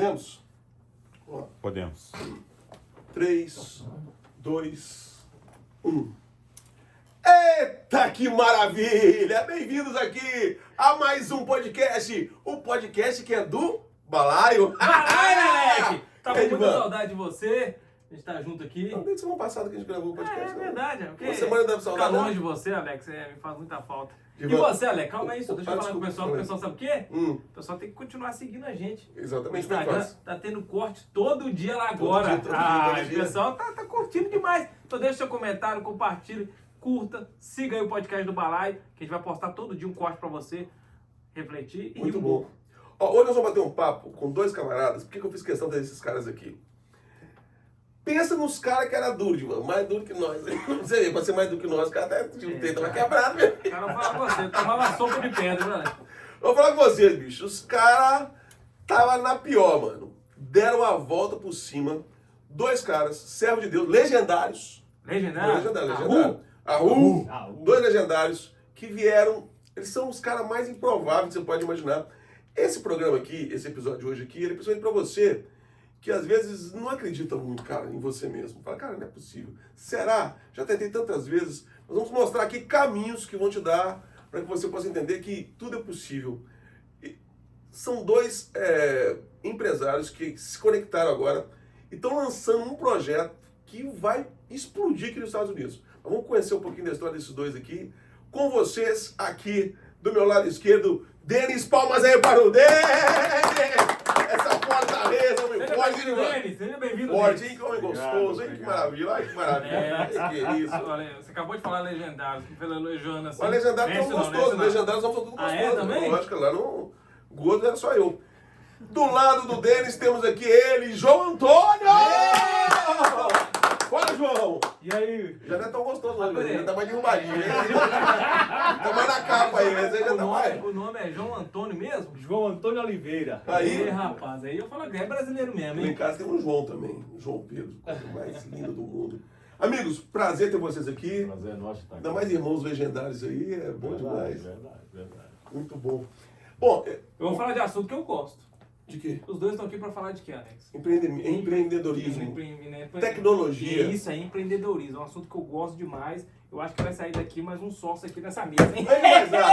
Podemos? Ó. Podemos. 3, 2, 1. Eita, que maravilha! Bem-vindos aqui a mais um podcast. O podcast que é do Balaio. Balaio, moleque! Tava com muita Edvan. saudade de você. A gente tá junto aqui. Não, desde semana passada que a gente gravou o podcast. É verdade, porque Uma semana deve ficar saudade. longe de você, Alex, me faz muita falta. E Edvan. você, Alex, calma aí, só deixa eu falar com o desculpa, pessoal sabe o quê? Hum, O pessoal tem que continuar seguindo a gente. O exatamente, como é que Instagram faz? tá tendo corte todo dia lá agora. Todo dia, todo O dia. pessoal tá curtindo demais. Então deixa seu comentário, compartilhe, curta, siga aí o podcast do Balaio, que a gente vai postar todo dia um corte pra você refletir e Muito rir um bom. pouco. Ó, hoje nós vamos bater um papo com dois camaradas. Por que eu fiz questão desses caras aqui? Pensa nos caras que eram duros, mano. Mais duro que nós. Não sei, pra ser mais duro que nós, os caras até tinham tava quebrado mesmo. O cara fala com você, tomava sopa de pedra, né? Vou falar com vocês, bicho. Os caras tava na pior, mano. Deram a volta por cima. Dois caras, servo de Deus, legendários. Legendário? Legendário. Dois legendários que vieram. Eles são os caras mais improváveis que você pode imaginar. Esse programa aqui, esse episódio de hoje aqui, ele é principalmente pra você que às vezes não acredita muito, cara, em você mesmo. Fala, cara, não é possível. Será? Já tentei tantas vezes. Nós vamos mostrar aqui caminhos que vão te dar para que você possa entender que tudo é possível. E são dois empresários que se conectaram agora e estão lançando um projeto que vai explodir aqui nos Estados Unidos. Vamos conhecer um pouquinho da história desses dois aqui. Com vocês, aqui do meu lado esquerdo, Denis, palmas aí para o Denis! Essa fortaleza, homem forte, Denis, seja bem-vindo, forte, Denis. hein? Que homem gostoso, hein? Que maravilha, olha que maravilha. Que é isso. Olha, você acabou de falar legendário, você foi elogiando assim. Mas legendários Nesse são não, gostosos, nesse não. legendários são tudo Ah, gostosos. é, também? Lógico, lá no gordo era só eu. Do lado do Denis temos aqui ele, João Antônio! Fala, João! E aí? Já não é tão gostoso, não, peraí. já tá mais derrubadinho. Tá mais na capa aí, esse aí já tá mais. O nome é João Antônio mesmo? João Antônio Oliveira. Aí, Rapaz, aí eu falo que é brasileiro mesmo, lá em hein? casa tem um João também, João Pedro, coisa mais linda do mundo. Amigos, prazer ter vocês aqui. Prazer é nosso estar aqui. Ainda mais irmãos legendários aí, é bom demais. Verdade. Muito bom. Bom, Eu vou falar de assunto que eu gosto. de quê? Os dois estão aqui pra falar de quê, Alex? Empreendedorismo. Tecnologia. Isso aí, empreendedorismo. É um assunto que eu gosto demais. Eu acho que vai sair daqui mais um sócio aqui nessa mesa, hein? Não é mais nada.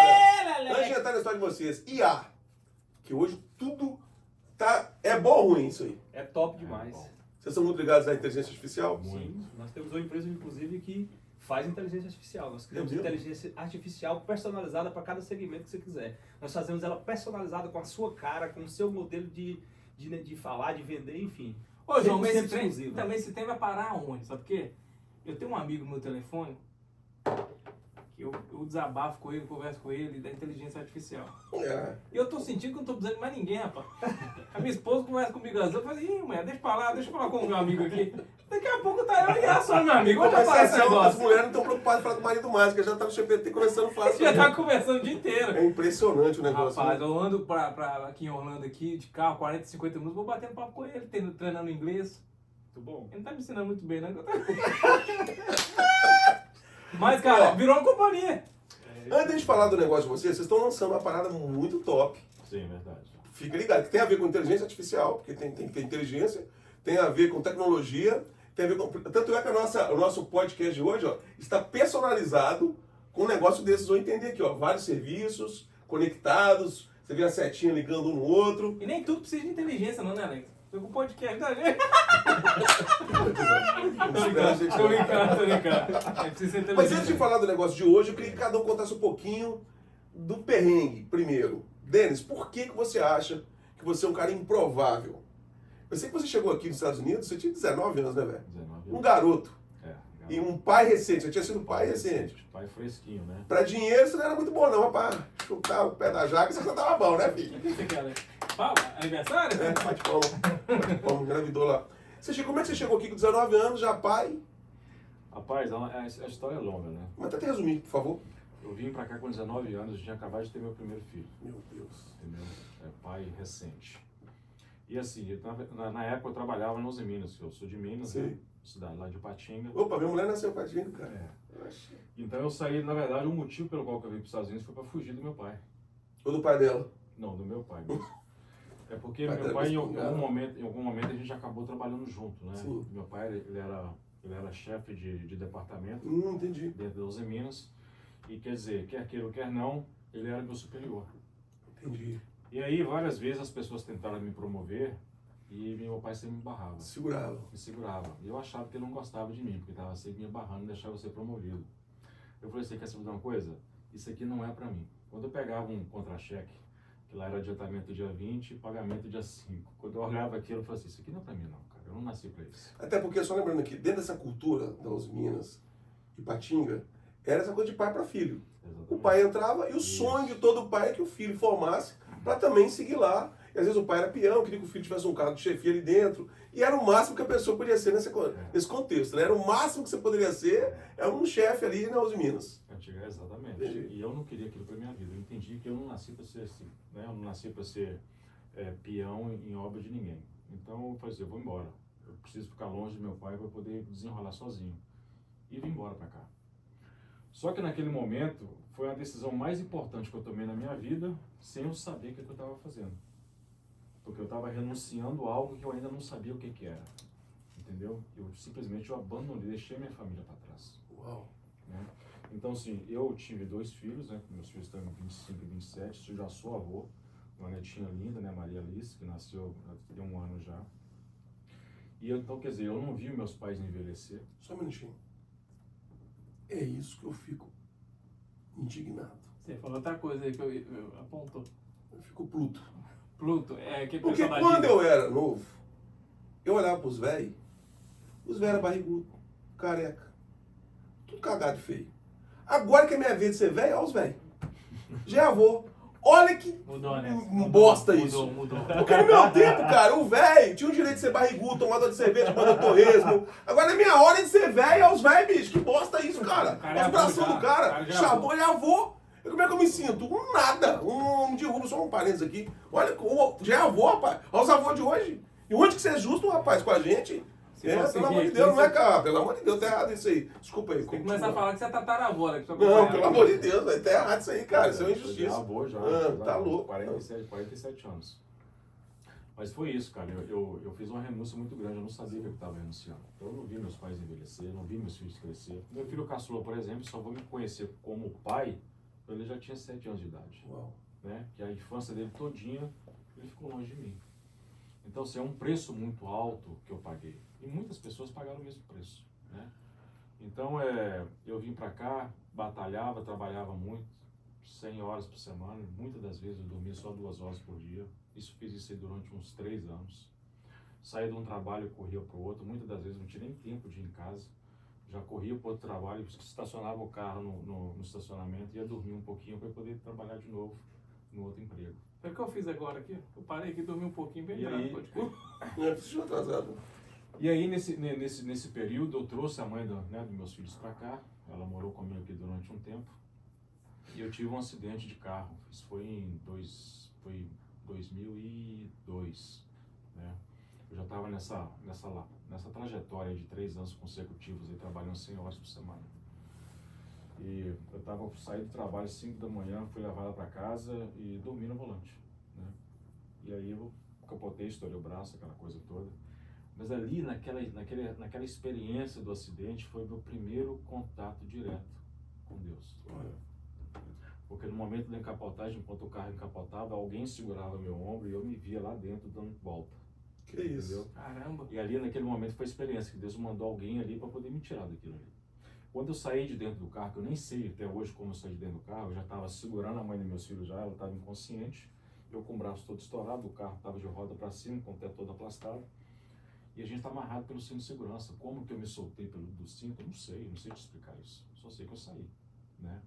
Lelé. Antes de entrar na história de vocês, IA. Que hoje tudo tá. É bom ou ruim isso aí? É top demais. Vocês são muito ligados à inteligência artificial? Sim, nós temos uma empresa, inclusive, que faz inteligência artificial. Nós criamos Meu Deus. inteligência artificial personalizada para cada segmento que você quiser. Nós fazemos ela personalizada com a sua cara, com o seu modelo de falar, de vender, enfim. Ô, João, mas 100% esse trem, exclusivo. também esse trem vai parar aonde? Sabe por quê? Eu tenho um amigo no meu telefone que eu desabafo com ele, converso com ele da inteligência artificial. É. E eu tô sentindo que eu não tô precisando de mais ninguém, rapaz. A minha esposa conversa comigo às vezes, eu falo, ih, mulher, deixa eu falar com o meu amigo aqui. Daqui a pouco tá eu e a só meu amigo. Onde Mas aparece esse assim, as negócio? mulheres não estão preocupadas em falar com o marido mais, que já tá no GPT conversando fácil. Já tá né? conversando o dia inteiro. É impressionante o negócio. Rapaz, né? eu ando aqui em Orlando aqui, de carro, 40, 50 minutos, vou batendo papo com ele, treinando inglês. Muito bom. Ele não tá me ensinando muito bem, né? Mas, cara, virou uma companhia. Antes de falar do negócio de vocês estão lançando uma parada muito top. Sim, verdade. Fica ligado, que tem a ver com inteligência artificial, porque tem que ter inteligência, tem a ver com tecnologia, tem a ver com. Tanto é que o nosso podcast de hoje, ó, está personalizado com um negócio desses. Vão entender aqui, ó, vários serviços conectados, você vê a setinha ligando um no outro. E nem tudo precisa de inteligência, não, né, Alex? Foi com o podcast da gente. Tô brincando. É preciso ser inteligente. Mas antes de falar do negócio de hoje, eu queria que cada um contasse um pouquinho do perrengue, primeiro. Denis, por que você acha que você é um cara improvável? Eu sei que você chegou aqui nos Estados Unidos, você tinha 19 anos, né, velho? 19 Um garoto. É, E um pai recente, você tinha sido pai recente. Pai fresquinho, né? Pra dinheiro você não era muito bom não, mas pra chutar o pé da jaca você já tava bom, né, filho? O que você quer, Alex? Fala, aniversário? É, bate palma, engravidou lá. Como é que você chegou aqui com 19 anos, já pai? Rapaz, a história é longa, né? Mas tenta resumir, por favor. Eu vim pra cá com 19 anos, eu tinha acabado de ter meu primeiro filho. Meu Deus. Entendeu? É pai recente. E assim, na época eu trabalhava nos Minas, eu sou de Minas, Sim. né? Cidade lá de Patinga. Opa, minha mulher nasceu patinho, cara. É. Oxi. Então eu saí, na verdade, o motivo pelo qual eu vim para os Estados Unidos foi para fugir do meu pai. Ou do pai dela. Não, do meu pai mesmo. É porque Pai meu pai, em espingarda. algum momento, a gente acabou trabalhando junto, né? Sim. Meu pai, ele era chefe de departamento Entendi. dentro da Uzi Minas. E quer dizer, quer queira ou quer não, ele era meu superior. Entendi. E aí, várias vezes as pessoas tentaram me promover e meu pai sempre me barrava. Segurava. Me segurava. E eu achava que ele não gostava de mim, porque estava sempre me barrando e deixava eu ser promovido. Eu falei, você quer saber de uma coisa? Isso aqui não é pra mim. Quando eu pegava um contra-cheque, que lá era adiantamento dia 20 e pagamento dia 5. Quando eu olhava aquilo, eu falei assim, isso aqui não é pra mim não, cara. Eu não nasci pra isso. Até porque, só lembrando aqui, dentro dessa cultura da Uzi Minas e Patinga, era essa coisa de pai para filho. Exatamente. O pai entrava e o sonho de todo pai é que o filho formasse para também seguir lá. E às vezes o pai era peão, queria que o filho tivesse um cargo de chefia ali dentro. E era o máximo que a pessoa podia ser nesse contexto. Né? Era o máximo que você poderia ser, é um chefe ali na Uzi Minas. Exatamente. Entendi. E eu não queria aquilo pra minha vida. Eu entendi que eu não nasci para ser assim, né? Eu não nasci para ser peão em obra de ninguém. Então eu falei assim, eu vou embora. Eu preciso ficar longe do meu pai para poder desenrolar sozinho. E vim embora para cá. Só que naquele momento foi a decisão mais importante que eu tomei na minha vida, sem eu saber o que eu estava fazendo. Porque eu estava renunciando a algo que eu ainda não sabia o que era. Entendeu? Eu simplesmente abandonei, deixei minha família para trás. Uau. Né? Então, assim, eu tive 2 filhos, né? Meus filhos estão em 25 e 27, eu já sou avô. Uma netinha linda, né? Maria Alice, que nasceu, tem 1 ano já. E então, quer dizer, eu não vi meus pais envelhecer. Só um minutinho. É isso que eu fico indignado. Você falou outra coisa aí que eu apontou. Eu fico pluto. Pluto, que Porque quando eu era novo, eu olhava pros velhos, os velhos eram barrigudos, careca, tudo cagado e feio. Agora que é minha vez de ser velho, olha os velhos. Já é avô. Olha que Mudou, né? bosta isso. Mudou. Porque no meu tempo, cara, o velho tinha o direito de ser barrigudo, tomador de cerveja, tomando torresmo. Agora é minha hora de ser velho, olha os velhos, bicho. Que bosta isso, cara. Olha os braços do cara. Chabou, ele é avô. Como é que eu me sinto? Um nada. Um derrubo, só um parênteses aqui. Olha, já é avô, rapaz. Olha os avôs de hoje. E onde que você é justo, rapaz, com a gente? Pelo amor de Deus, não é, cara? Pelo amor de Deus, tá errado isso aí. Desculpa aí. Tem que começar a falar que você é tataravó, né? Não, pelo amor de Deus, vai tá errado isso aí, cara. Isso é uma injustiça. Já avô já. Tá louco. 47 anos. Mas foi isso, cara. Eu fiz uma renúncia muito grande. Eu não sabia que eu estava renunciando. Então eu não vi meus pais envelhecer, não vi meus filhos crescer. Meu filho caçula, por exemplo, só vou me conhecer como pai, ele já tinha 7 anos de idade. Uau. Né? Que a infância dele todinha, ele ficou longe de mim. Então, assim, é um preço muito alto que eu paguei. E muitas pessoas pagaram o mesmo preço, né? Então, eu vim pra cá, batalhava, trabalhava muito, 100 horas por semana. Muitas das vezes eu dormia só 2 horas por dia. Fiz isso aí durante uns 3 anos. Saía de um trabalho e corria pro outro. Muitas das vezes não tinha nem tempo de ir em casa. Já corria pro outro trabalho, estacionava o carro no estacionamento e ia dormir um pouquinho para poder trabalhar de novo no outro emprego. Foi o que eu fiz agora aqui. Eu parei aqui, dormi um pouquinho, bem E aí- pode crer. Eu preciso atrasado. E aí, nesse período, eu trouxe a mãe dos meus filhos para cá. Ela morou comigo aqui durante um tempo. E eu tive um acidente de carro. Isso foi em 2002, né? Eu já estava nessa trajetória de 3 anos consecutivos, aí, trabalhando 100 horas por semana. E eu saí do trabalho às 5 da manhã, fui levada para casa e dormi no volante, né? E aí eu capotei, estourei o braço, aquela coisa toda. Mas ali, naquela experiência do acidente, foi meu primeiro contato direto com Deus. Porque no momento da encapotagem, enquanto o carro encapotava, alguém segurava meu ombro e eu me via lá dentro dando volta. Que isso? Entendeu? Caramba. E ali, naquele momento, foi a experiência que Deus mandou alguém ali para poder me tirar daquilo ali. Quando eu saí de dentro do carro, que eu nem sei até hoje como eu saí de dentro do carro, eu já estava segurando a mãe dos meus filhos já, ela estava inconsciente, eu com o braço todo estourado, o carro estava de roda para cima, com o teto todo aplastado, e a gente está amarrado pelo cinto de segurança. Como que eu me soltei do cinto? Eu não sei te explicar isso, só sei que eu saí, né?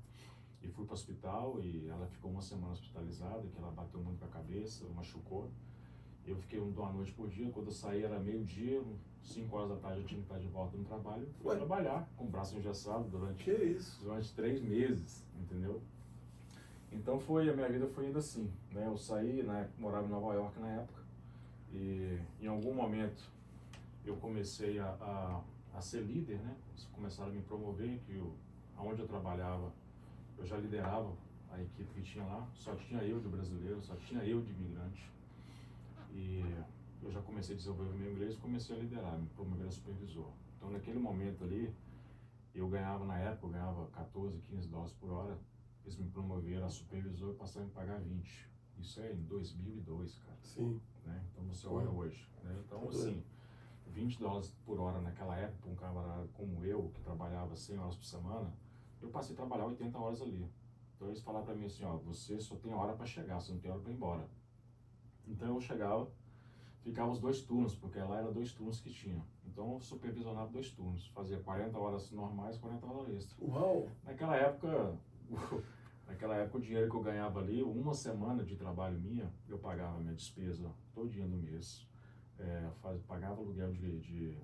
E fui para o hospital e ela ficou 1 semana hospitalizada, que ela bateu muito com a cabeça, machucou. Eu fiquei uma noite por dia, quando eu saí era meio-dia, 5 horas da tarde eu tinha que estar de volta no trabalho. Fui trabalhar com o braço engessado durante 3 meses, entendeu? Então a minha vida foi indo assim, né? Eu saí, morava em Nova York na época, e em algum momento eu comecei a ser líder, né? Eles começaram a me promover, aonde eu trabalhava, eu já liderava a equipe que tinha lá, só tinha eu de brasileiro, só tinha eu de imigrante. E eu já comecei a desenvolver o meu inglês e comecei a liderar, me promover a supervisor. Então, naquele momento ali, eu ganhava, na época, eu ganhava 14, 15 dólares por hora. Eles me promoveram a supervisor e passaram a me pagar 20. Isso é em 2002, cara. Sim. Né? Então, você olha hoje. Né? Então, assim, 20 dólares por hora naquela época, um camarada como eu, que trabalhava 100 horas por semana, eu passei a trabalhar 80 horas ali. Então, eles falaram pra mim assim, ó, você só tem hora para chegar, você não tem hora para ir embora. Então, eu chegava, ficava os 2 turnos, porque lá era 2 turnos que tinha. Então, eu supervisionava 2 turnos, fazia 40 horas normais, 40 horas extras. Uau! Naquela época, o dinheiro que eu ganhava ali, uma semana de trabalho minha, eu pagava minha despesa todinha no mês. Pagava aluguel de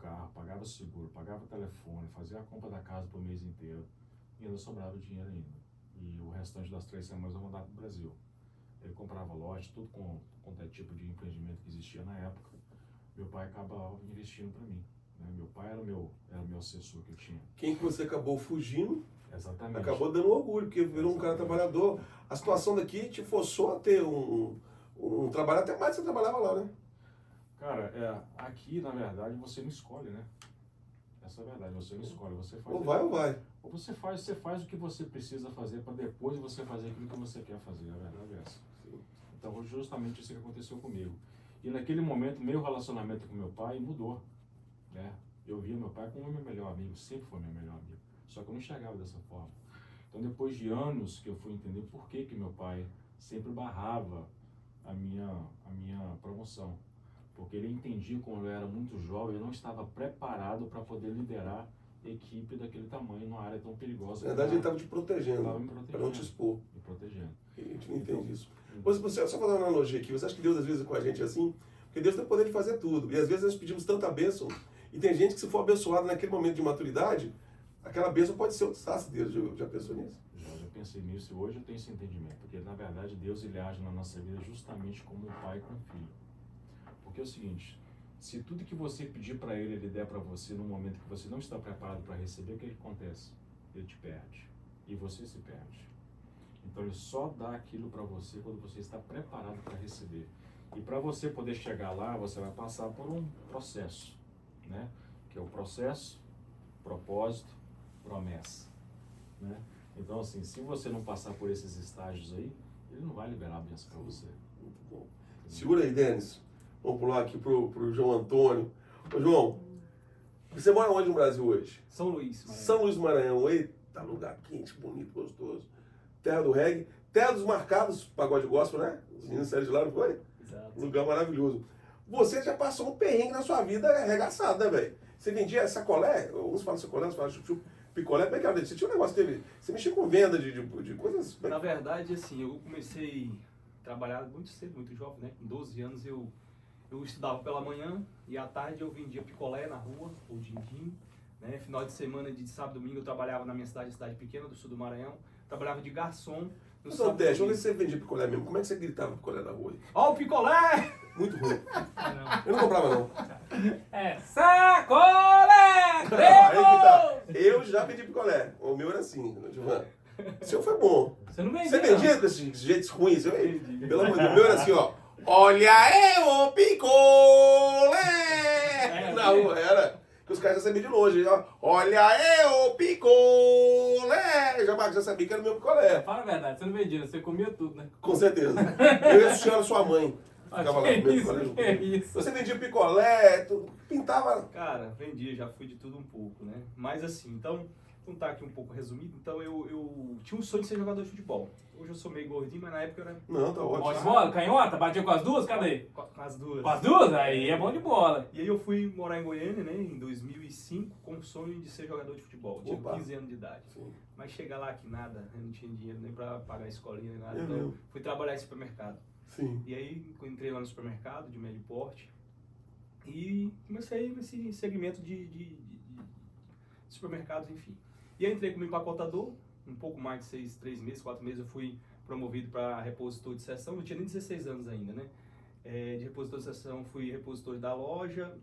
carro, pagava seguro, pagava telefone, fazia a compra da casa pro mês inteiro. E ainda sobrava dinheiro ainda. E o restante das 3 semanas eu mandava pro Brasil. Ele comprava lote, tudo quanto é tipo de empreendimento que existia na época. Meu pai acabava investindo para mim. Né? Meu pai era o meu assessor que eu tinha. Quem que você acabou fugindo, Exatamente. acabou dando orgulho, porque virou um cara trabalhador. A situação daqui te forçou a ter um trabalho, até mais que você trabalhava lá, né? Cara, aqui, na verdade, você não escolhe, né? Essa é a verdade, você não escolhe. Você faz Ou vai ou vai. Ou você faz o que você precisa fazer para depois você fazer aquilo que você quer fazer, a verdade é essa. Então, foi justamente isso que aconteceu comigo. E naquele momento, meu relacionamento com meu pai mudou, né? Eu via meu pai como meu melhor amigo, sempre foi meu melhor amigo. Só que eu não enxergava dessa forma. Então, depois de anos que eu fui entender por que meu pai sempre barrava a minha promoção. Porque ele entendia, como eu era muito jovem, eu não estava preparado para poder liderar equipe daquele tamanho numa área tão perigosa. Na verdade, ele estava te protegendo, Estava me protegendo, para não te expor. me protegendo. A gente não entende isso. Você, só fazer uma analogia aqui, você acha que Deus às vezes com a gente é assim? Porque Deus tem o poder de fazer tudo. E às vezes nós pedimos tanta bênção, e tem gente que se for abençoada naquele momento de maturidade, aquela bênção pode ser o desastre de Deus. Já pensou nisso? Já pensei nisso e hoje eu tenho esse entendimento. Porque na verdade Deus ele age na nossa vida justamente como um pai com um filho. Porque é o seguinte, se tudo que você pedir para ele der para você no momento que você não está preparado para receber, o que acontece? Ele te perde. E você se perde. Então ele só dá aquilo para você quando você está preparado para receber. E para você poder chegar lá, você vai passar por um processo, né? Que é o processo, propósito, promessa, né? Então assim, se você não passar por esses estágios aí, ele não vai liberar a bênção para você. Muito bom. Segura aí, Denis. Vamos pular aqui pro João Antônio. Ô, João, você mora onde no Brasil hoje? São Luís, Maranhão. São Luís do Maranhão. Eita, lugar quente, bonito, gostoso. Terra do reggae. Terra dos marcados, pagode gospel, né? Os meninos saíram de lá, não foi? Exato. Lugar maravilhoso. Você já passou um perrengue na sua vida arregaçado, né, velho? Você vendia sacolé? Uns falam sacolé, uns falam chup-chup, picolé. Como é que era? Você tinha um negócio, você mexia com venda de coisas... Na verdade, assim, eu comecei a trabalhar muito cedo, muito jovem, né? Com 12 anos eu estudava pela manhã e à tarde eu vendia picolé na rua, ou din-din, né? Final de semana, de sábado e domingo, eu trabalhava na minha cidade pequena do sul do Maranhão. Trabalhava de garçom. No Só teste, vamos ver se você vendia picolé mesmo. Como é que você gritava picolé na rua? Ó, o picolé! Muito ruim. Não. Eu não comprava, não. Sacolé! Aí que tá. Eu já vendi picolé. O meu era assim, Giovanni. O seu foi bom. Você não vendia? Você vendia com esses jeitos ruins? Pelo amor de Deus, o meu era assim, ó. Olha aí o picolé! Na rua, era. Que os caras já sabiam de longe. Ó. Olha aí o picolé! Já sabia que era o meu picolé. Fala a verdade, você não vendia, você comia tudo, né? Com certeza. Eu ia assistir a sua mãe. Ficava lá Que comendo isso, picolé junto que comigo. isso. Você vendia picolé, pintava... Cara, vendia, já fui de tudo um pouco, né? Mas assim, então, contar aqui um pouco resumido, então eu tinha um sonho de ser jogador de futebol. Hoje eu sou meio gordinho, mas na época eu era Não, tá Bom de ótimo. bola, canhota, batia com as duas, cadê? com as duas. Com as duas? Aí é bom de bola. E aí eu fui morar em Goiânia, né, em 2005, com o sonho de ser jogador de futebol. Eu tinha Opa. 15 anos de idade. Sim. Mas chegar lá que nada, eu não tinha dinheiro nem pra pagar a escolinha nem nada. É Então mesmo? fui trabalhar em supermercado. Sim. E aí eu entrei lá no supermercado de médio porte e comecei nesse segmento de supermercados, enfim. E aí entrei como empacotador, um pouco mais de 3 meses, 4 meses eu fui promovido para repositor de seção, não tinha nem 16 anos ainda, né? De repositor de seção fui repositor da loja,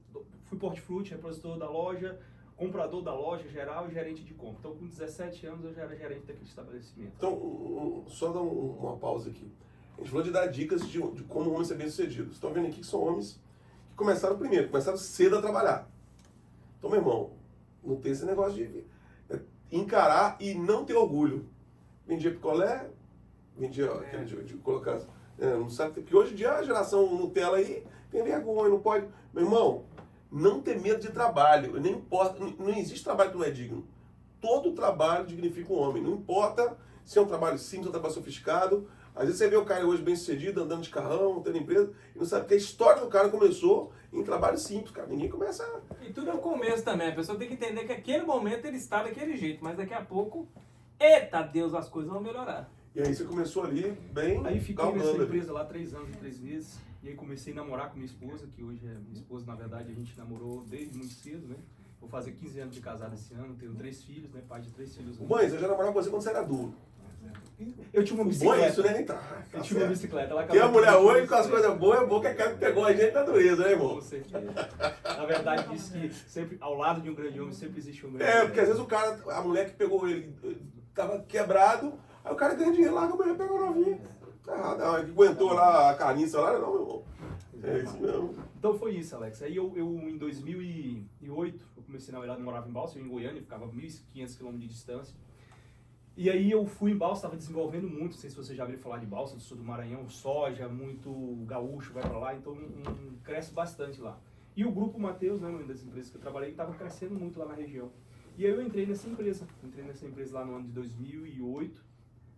fui portifruti, repositor da loja, comprador da loja geral e gerente de compra. Então com 17 anos eu já era gerente daquele estabelecimento. Então, só dar uma pausa aqui. A gente falou de dar dicas de como o homem ser bem sucedido. Vocês estão vendo aqui que são homens que começaram primeiro, começaram cedo a trabalhar. Então, meu irmão, não tem esse negócio de encarar e não ter orgulho. Vendia picolé, vendia aquele de colocar... não sabe, porque hoje em dia a geração Nutella aí tem vergonha, não pode... Meu irmão, não ter medo de trabalho, não importa, não existe trabalho que não é digno. Todo trabalho dignifica um homem, não importa se é um trabalho simples ou um trabalho sofisticado. Às vezes você vê o cara hoje bem sucedido, andando de carrão, tendo empresa, e não sabe que a história do cara começou em trabalho simples, cara. Ninguém começa... E tudo é o começo também. A pessoa tem que entender que aquele momento ele está daquele jeito, mas daqui a pouco, eita Deus, as coisas vão melhorar. E aí você começou ali bem... Aí fiquei nessa galgando. empresa lá 3 anos e 3 meses. E aí comecei a namorar com minha esposa, que hoje é minha esposa, na verdade, a gente namorou desde muito cedo, né? Vou fazer 15 anos de casado esse ano, tenho 3 filhos, né? Pai de 3 filhos. Mãe, eu já namorava com você quando você era adulto. Eu tinha uma Bom bicicleta. é isso, né? Eu tinha uma bicicleta. Ela Porque a acabou mulher de- hoje, com as coisas boas, é bom que a cara pegou a gente na dureza, né, irmão? Com certeza. Na verdade, disse que sempre, ao lado de um grande homem, sempre existe um grande É, mulher. porque às vezes o cara, a mulher que pegou ele, tava quebrado, aí o cara ganha dinheiro lá, que a mulher pegou novinha. Tá errado, não, que aguentou lá a carniça lá, não, meu irmão. É isso mesmo. Então foi isso, Alex. Aí eu em 2008, eu comecei, na verdade, eu morava em Balsa, eu em Goiânia, ficava a 1.500 km de distância. E aí eu fui em Balsa, estava desenvolvendo muito, não sei se você já ouviu falar de Balsa, do sul do Maranhão, soja, muito gaúcho vai para lá, então cresce bastante lá. E o Grupo Mateus, né, uma das empresas que eu trabalhei, estava crescendo muito lá na região. E aí eu entrei nessa empresa lá no ano de 2008,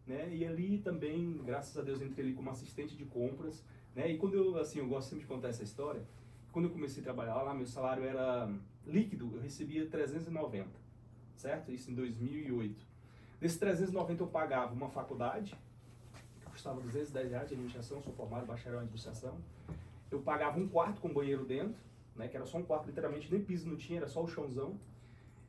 né, e ali também, graças a Deus, entrei ali como assistente de compras, né, e quando eu gosto sempre de contar essa história, quando eu comecei a trabalhar lá, meu salário era líquido, eu recebia 390, certo? Isso em 2008. Desses 390 eu pagava uma faculdade, que custava R$210 de administração, sou formado, bacharel em administração. Eu pagava um quarto com banheiro dentro, né, que era só um quarto, literalmente nem piso não tinha, era só o chãozão.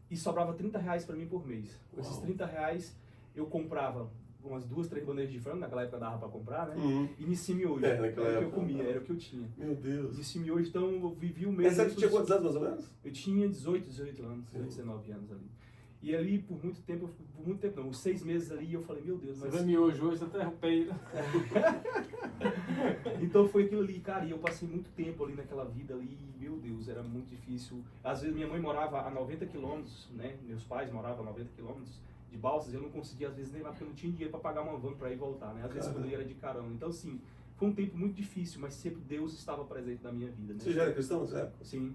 E sobrava R$30 para mim por mês. Com esses R$30 eu comprava umas 2, 3 bandejas de frango, naquela época dava para comprar, né? E Nissin Miojo, É, naquela era o que eu época. comia, era o que eu tinha. Meu Deus. Nissin Miojo, então eu vivi o mês... Essa época tinha quantos anos, mais ou menos? Eu tinha 18 anos, 19 anos ali. E ali, por muito tempo não, uns 6 meses ali, eu falei, meu Deus, Você mas... vê miojo hoje, até o peito. Então foi aquilo ali, cara, e eu passei muito tempo ali naquela vida ali, e, meu Deus, era muito difícil. Às vezes minha mãe morava a 90 quilômetros, né, meus pais moravam a 90 quilômetros de Balsas, eu não conseguia às vezes nem lá, porque eu não tinha dinheiro para pagar uma van para ir e voltar, né, às vezes quando eu ia era de carona. Então assim, foi um tempo muito difícil, mas sempre Deus estava presente na minha vida, né? Você já era cristão nessa época? Sim,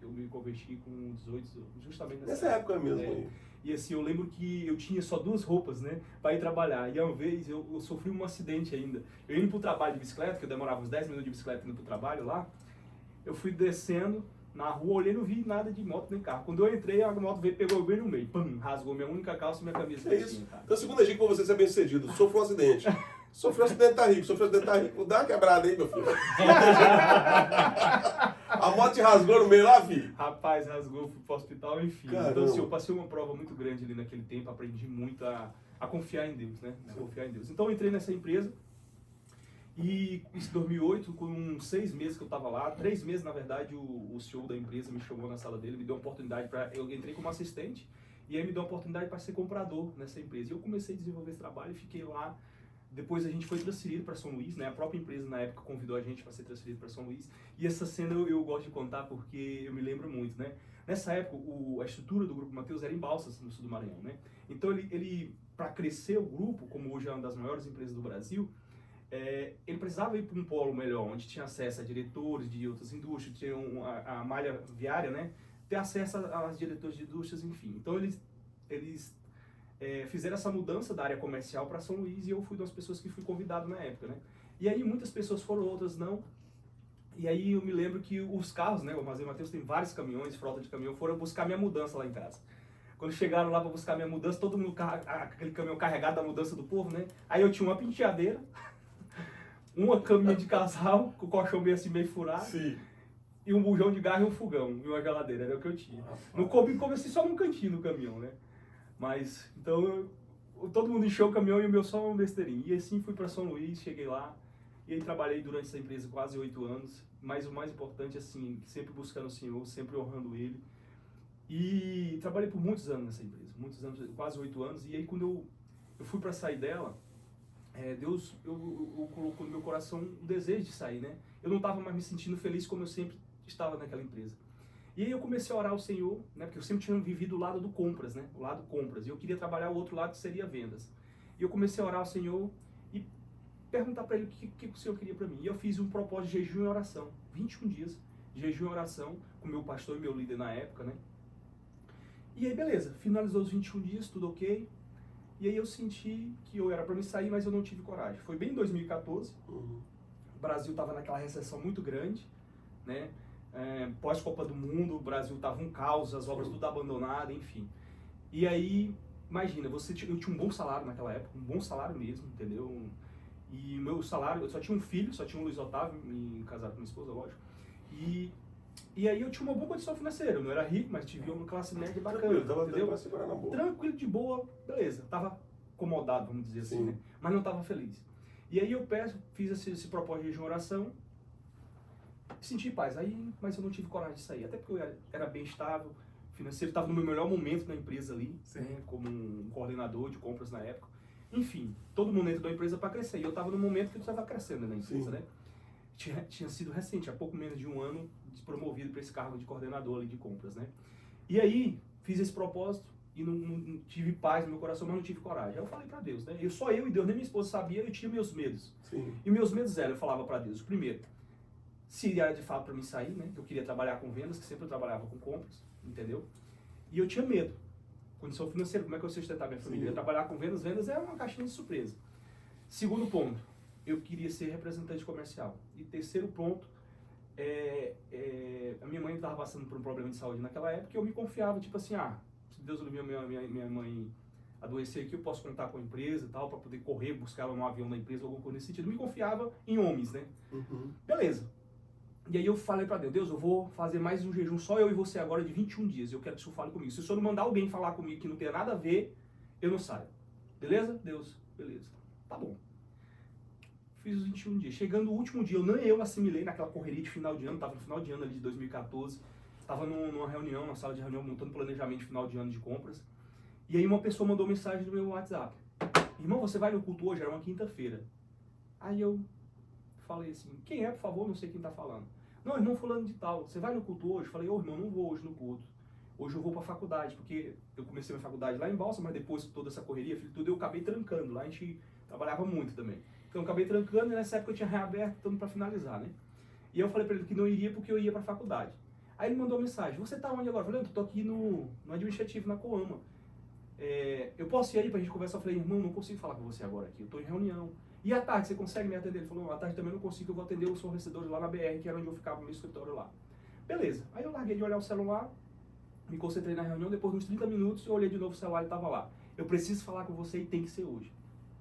eu me converti com 18, justamente Nessa época mesmo. É. Aí. E assim, eu lembro que eu tinha só 2 roupas, né, para ir trabalhar. E uma vez eu sofri um acidente ainda. Eu indo pro trabalho de bicicleta, que eu demorava uns 10 minutos de bicicleta indo pro trabalho lá, eu fui descendo na rua, olhei, não vi nada de moto nem carro. Quando eu entrei, a moto veio, pegou bem no meio, pum, rasgou minha única calça e minha camisa. É isso. Então a segunda dica pra você ser bem sucedido, sofreu um acidente. Sofreu um acidente, tá rico. Sofreu um acidente, tá rico. Dá uma quebrada aí, meu filho. A moto te rasgou no meio lá, filho. Rapaz, rasgou, fui pro hospital, enfim. Caramba. Então assim, eu passei uma prova muito grande ali naquele tempo, aprendi muito a confiar em Deus, né? A confiar em Deus. Então eu entrei nessa empresa e em 2008, com uns 6 meses que eu estava lá, 3 meses na verdade, o CEO da empresa me chamou na sala dele, me deu uma oportunidade para... Eu entrei como assistente e aí me deu uma oportunidade para ser comprador nessa empresa. E eu comecei a desenvolver esse trabalho e fiquei lá. Depois a gente foi transferido para São Luís, né? A própria empresa na época convidou a gente para ser transferido para São Luís. E essa cena eu gosto de contar porque eu me lembro muito, né? Nessa época, a estrutura do Grupo Mateus era em Balsas, no sul do Maranhão, né? Então ele para crescer o grupo, como hoje é uma das maiores empresas do Brasil, ele precisava ir para um polo melhor, onde tinha acesso a diretores de outras indústrias, tinha a malha viária, né? Ter acesso aos diretores de indústrias, enfim. Então eles fizeram essa mudança da área comercial para São Luís e eu fui uma das pessoas que fui convidado na época, né? E aí muitas pessoas foram, outras não. E aí eu me lembro que os carros, né? O Armazém Mateus tem vários caminhões, frota de caminhão, foram buscar minha mudança lá em casa. Quando chegaram lá para buscar minha mudança, todo mundo, aquele caminhão carregado da mudança do povo, né? Aí eu tinha uma penteadeira, uma caminha de casal, com o colchão meio assim, meio furado. Sim. E um bujão de gás e um fogão, e uma geladeira, era o que eu tinha. Não coube assim só num cantinho no caminhão, né? Mas, então, todo mundo encheu o caminhão e o meu só um besteirinho. E assim fui para São Luís, cheguei lá, e aí trabalhei durante essa empresa quase 8 anos. Mas o mais importante, assim, sempre buscando o Senhor, sempre honrando Ele. E trabalhei por muitos anos nessa empresa, muitos anos, quase 8 anos. E aí quando eu fui para sair dela, Deus colocou no meu coração um desejo de sair, né? Eu não estava mais me sentindo feliz como eu sempre estava naquela empresa. E aí eu comecei a orar ao Senhor, né? Porque eu sempre tinha vivido o lado do compras, né? O lado compras. E eu queria trabalhar o outro lado que seria vendas. E eu comecei a orar ao Senhor e perguntar para Ele o que o Senhor queria para mim. E eu fiz um propósito de jejum e oração. 21 dias de jejum e oração com o meu pastor e meu líder na época, né? E aí, beleza. Finalizou os 21 dias, tudo ok. E aí eu senti que eu era para me sair, mas eu não tive coragem. Foi bem em 2014. O Brasil estava naquela recessão muito grande, né? Pós-Copa do Mundo, o Brasil estava um caos, as obras tudo abandonadas, enfim. E aí, imagina, eu tinha um bom salário naquela época, um bom salário mesmo, entendeu? E o meu salário, eu só tinha um filho, só tinha um Luiz Otávio, casado com minha esposa, lógico. E aí eu tinha uma boa condição financeira, eu não era rico, mas tive uma classe média bacana, entendeu? Tranquilo, de boa, beleza. Tava acomodado, vamos dizer assim, né? Mas não tava feliz. E aí eu fiz esse propósito de jejum e oração, senti paz, mas eu não tive coragem de sair, até porque eu era bem estável, financeiro, estava no meu melhor momento na empresa ali, né, como um coordenador de compras na época. Enfim, todo mundo entra da empresa para crescer, e eu estava no momento que eu estava crescendo na empresa, né? Tinha sido recente, há pouco menos de um ano, promovido para esse cargo de coordenador ali de compras, né? E aí, fiz esse propósito e não tive paz no meu coração, mas não tive coragem. Aí eu falei para Deus, né? Só eu e Deus, nem minha esposa sabia, eu tinha meus medos. E meus medos eram, eu falava para Deus, primeiro, se era de fato para mim sair, né? Eu queria trabalhar com vendas, que sempre eu trabalhava com compras, entendeu? E eu tinha medo. Condição financeira, como é que eu ia sustentar minha família? Eu ia trabalhar com vendas é uma caixinha de surpresa. Segundo ponto, eu queria ser representante comercial. E terceiro ponto, a minha mãe estava passando por um problema de saúde naquela época e eu me confiava, tipo assim, se Deus livre minha mãe adoecer aqui, eu posso contar com a empresa e tal, para poder correr, buscar ela no avião da empresa, alguma coisa nesse sentido. Eu me confiava em homens, né? Beleza. E aí eu falei para Deus, eu vou fazer mais um jejum, só eu e você agora, de 21 dias. Eu quero que o Senhor fale comigo. Se o Senhor não mandar alguém falar comigo que não tem nada a ver, eu não saio. Beleza? Deus, beleza. Tá bom. Fiz os 21 dias. Chegando o último dia, eu assimilei naquela correria de final de ano, tava no final de ano ali de 2014, tava numa reunião, numa sala de reunião, montando planejamento de final de ano de compras. E aí uma pessoa mandou mensagem no meu WhatsApp. Irmão, você vai no culto hoje? Era uma quinta-feira. Aí eu falei assim, quem é, por favor? Não sei quem tá falando. Não, irmão fulano de tal, você vai no culto hoje? Falei, irmão, não vou hoje no culto. Hoje eu vou pra faculdade, porque eu comecei minha faculdade lá em Balsa, mas depois de toda essa correria, tudo, eu acabei trancando. Lá a gente trabalhava muito também. Então eu acabei trancando e nessa época eu tinha reaberto, estando para finalizar, né? E eu falei para ele que não iria porque eu ia para a faculdade. Aí ele mandou uma mensagem, você tá onde agora? Eu falei, eu tô aqui no administrativo, na Coama. Eu posso ir aí pra gente conversar? Eu falei, irmão, não consigo falar com você agora aqui, eu tô em reunião. E à tarde, você consegue me atender? Ele falou, à tarde também não consigo, eu vou atender os fornecedores lá na BR, que era onde eu ficava, no meu escritório lá. Beleza. Aí eu larguei de olhar o celular, me concentrei na reunião, depois de uns 30 minutos eu olhei de novo o celular e tava lá. Eu preciso falar com você e tem que ser hoje.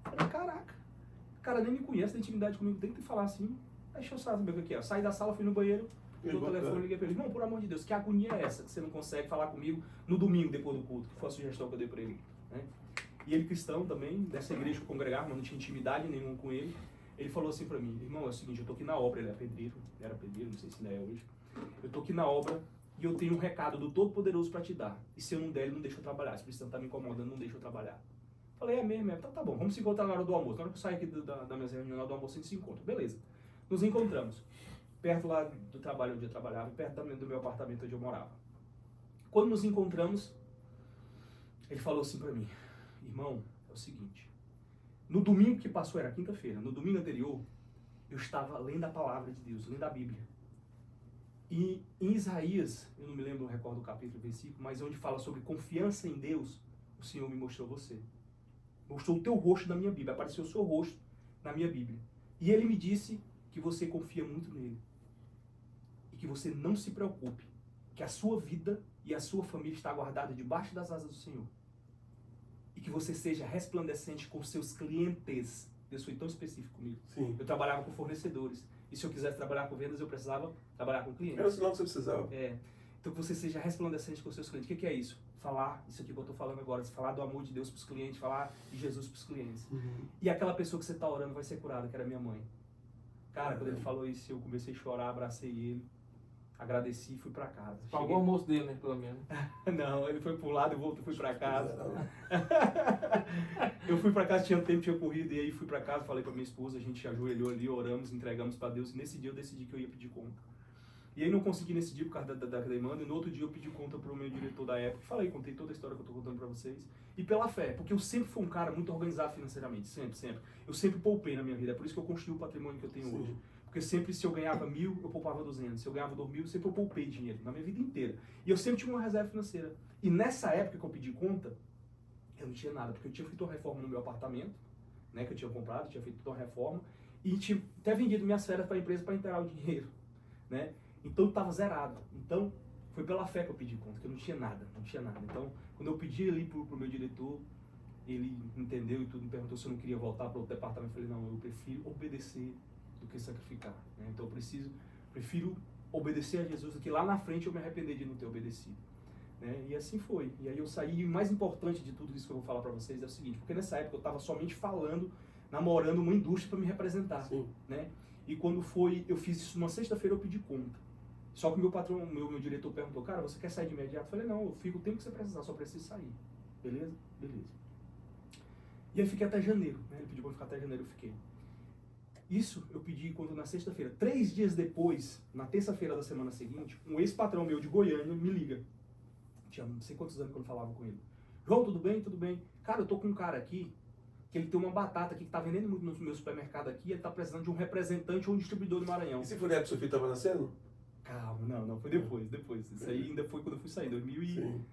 Eu falei, caraca. O cara nem me conhece, tem intimidade comigo, tem que falar assim. Aí deixa eu saber o que é. Saí da sala, fui no banheiro, peguei o telefone, liguei pra ele. Irmão, por amor de Deus, que agonia é essa que você não consegue falar comigo no domingo depois do culto? Que foi a sugestão que eu dei pra ele, né? E ele cristão também, dessa igreja que eu congregava, mas não tinha intimidade nenhuma com ele. Ele falou assim pra mim, irmão, é o seguinte, eu tô aqui na obra, ele é pedreiro, era pedreiro, não sei se ainda é hoje. Eu tô aqui na obra e eu tenho um recado do Todo-Poderoso pra te dar. E se eu não der, ele não deixa eu trabalhar. Se o cristão tá me incomodando, não deixa eu trabalhar. Falei, é mesmo, então tá bom, vamos se encontrar na hora do almoço. Na hora que eu sair aqui da minha reunião, na hora do almoço, a gente se encontra. Beleza. Nos encontramos. Perto lá do trabalho onde eu trabalhava, perto também do meu apartamento onde eu morava. Quando nos encontramos, ele falou assim pra mim, irmão, é o seguinte, no domingo que passou, era quinta-feira, no domingo anterior, eu estava lendo a palavra de Deus, lendo a Bíblia. E em Isaías, eu não me lembro, não recordo o capítulo e versículo, mas onde fala sobre confiança em Deus, o Senhor me mostrou você. Mostrou o teu rosto na minha Bíblia, apareceu o seu rosto na minha Bíblia. E ele me disse que você confia muito nele. E que você não se preocupe, que a sua vida e a sua família está guardada debaixo das asas do Senhor. E que você seja resplandecente com seus clientes. Deus foi tão específico comigo. Sim. Eu trabalhava com fornecedores. E se eu quisesse trabalhar com vendas, eu precisava trabalhar com clientes. Era o sinal que você precisava. Então que você seja resplandecente com seus clientes. O que é isso? Falar isso aqui que eu estou falando agora, falar do amor de Deus para os clientes, falar de Jesus para os clientes. E aquela pessoa que você está orando vai ser curada, que era minha mãe. Cara, quando ele falou isso, eu comecei a chorar, abracei ele. agradeci e fui pra casa. Pagou o almoço dele, né, pelo menos. Não, ele foi pro lado, eu fui pra casa. Eu fui pra casa, tinha tempo, tinha corrido, e aí fui pra casa, falei pra minha esposa, a gente ajoelhou ali, oramos, entregamos pra Deus, e nesse dia eu decidi que eu ia pedir conta. E aí não consegui nesse dia por causa da demanda, e no outro dia eu pedi conta pro meu diretor da época, falei, contei toda a história que eu tô contando pra vocês, e pela fé, porque eu sempre fui um cara muito organizado financeiramente, sempre. Eu sempre poupei na minha vida, é por isso que eu construí o patrimônio que eu tenho hoje. Porque sempre, se eu ganhava 1.000, eu poupava 200. Se eu ganhava 2.000, sempre eu poupei dinheiro, na minha vida inteira. E eu sempre tinha uma reserva financeira. E nessa época que eu pedi conta, eu não tinha nada, porque eu tinha feito uma reforma no meu apartamento, né, que eu tinha comprado, tinha feito toda uma reforma, e tinha até vendido minhas férias para a empresa para enterrar o dinheiro, né? Então eu estava zerado. Então foi pela fé que eu pedi conta, que eu não tinha nada. Então quando eu pedi ali pro meu diretor, ele entendeu e tudo, me perguntou se eu não queria voltar para outro departamento. Eu falei, não, eu prefiro obedecer do que sacrificar, né? Então eu prefiro obedecer a Jesus do que lá na frente eu me arrepender de não ter obedecido, né? E assim foi. E aí eu saí, e o mais importante de tudo isso que eu vou falar para vocês é o seguinte, porque nessa época eu estava somente namorando uma indústria para me representar, né? E quando eu fiz isso numa sexta-feira, eu pedi conta. Só que o meu patrão, meu diretor perguntou, cara, você quer sair de imediato? Eu falei, não, eu fico o tempo que você precisar, só preciso sair. Beleza? Beleza. E aí fiquei até janeiro, né? Ele pediu para ficar até janeiro, eu fiquei. Isso eu pedi quando na sexta-feira. 3 dias depois, na terça-feira da semana seguinte, um ex-patrão meu de Goiânia me liga. Tinha não sei quantos anos que eu não falava com ele. João, tudo bem? Tudo bem. Cara, eu tô com um cara aqui, que ele tem uma batata aqui que tá vendendo muito no meu supermercado aqui, ele tá precisando de um representante ou um distribuidor do Maranhão. E se foi na época que o seu filho estava nascendo? Calma, não, foi depois. Isso aí ainda foi quando eu fui sair, 2000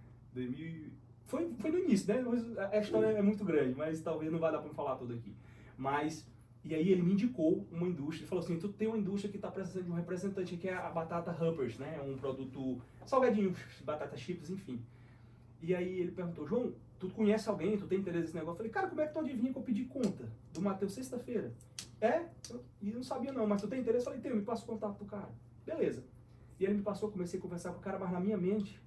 foi no início, né? A história é muito grande, mas talvez não vai dar pra me falar tudo aqui. Mas, e aí ele me indicou uma indústria, ele falou assim, tu tem uma indústria que tá precisando de um representante, que é a batata Huppers, né? Um produto salgadinho, batata chips, enfim. E aí ele perguntou, João, tu conhece alguém, tu tem interesse nesse negócio? Eu falei, cara, como é que tu adivinha que eu pedi conta do Mateus sexta-feira? E eu não sabia não, mas tu tem interesse? Eu falei, tenho, me passa o contato do cara. Beleza. E ele me passou, comecei a conversar com o cara, mas na minha mente,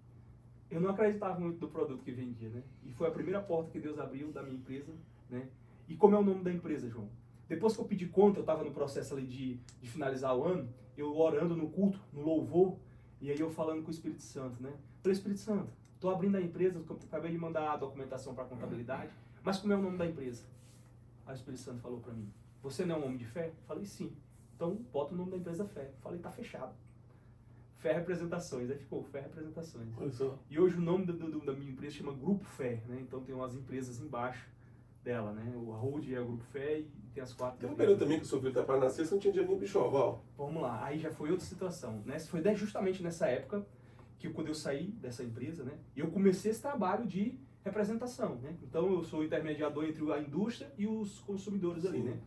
eu não acreditava muito no produto que vendia, né? E foi a primeira porta que Deus abriu da minha empresa, né? E como é o nome da empresa, João? Depois que eu pedi conta, eu estava no processo ali de finalizar o ano, eu orando no culto, no louvor, e aí eu falando com o Espírito Santo, né? Falei, Espírito Santo, estou abrindo a empresa, acabei de mandar a documentação para a contabilidade, mas como é o nome da empresa? Aí o Espírito Santo falou para mim, você não é um homem de fé? Falei, sim. Então, bota o nome da empresa Fé. Falei, tá fechado. Fé Representações, aí ficou Fé Representações. E hoje o nome da minha empresa chama Grupo Fé, né? Então tem umas empresas embaixo dela, né? O Hold é o Grupo Fé e tem as 4. Tem um período também que o seu filho tá para nascer, você não tinha dinheiro nem pro enxoval. Vamos lá, aí já foi outra situação, né? Foi justamente nessa época que quando eu saí dessa empresa, né? Eu comecei esse trabalho de representação, né? Então eu sou o intermediador entre a indústria e os consumidores ali, né?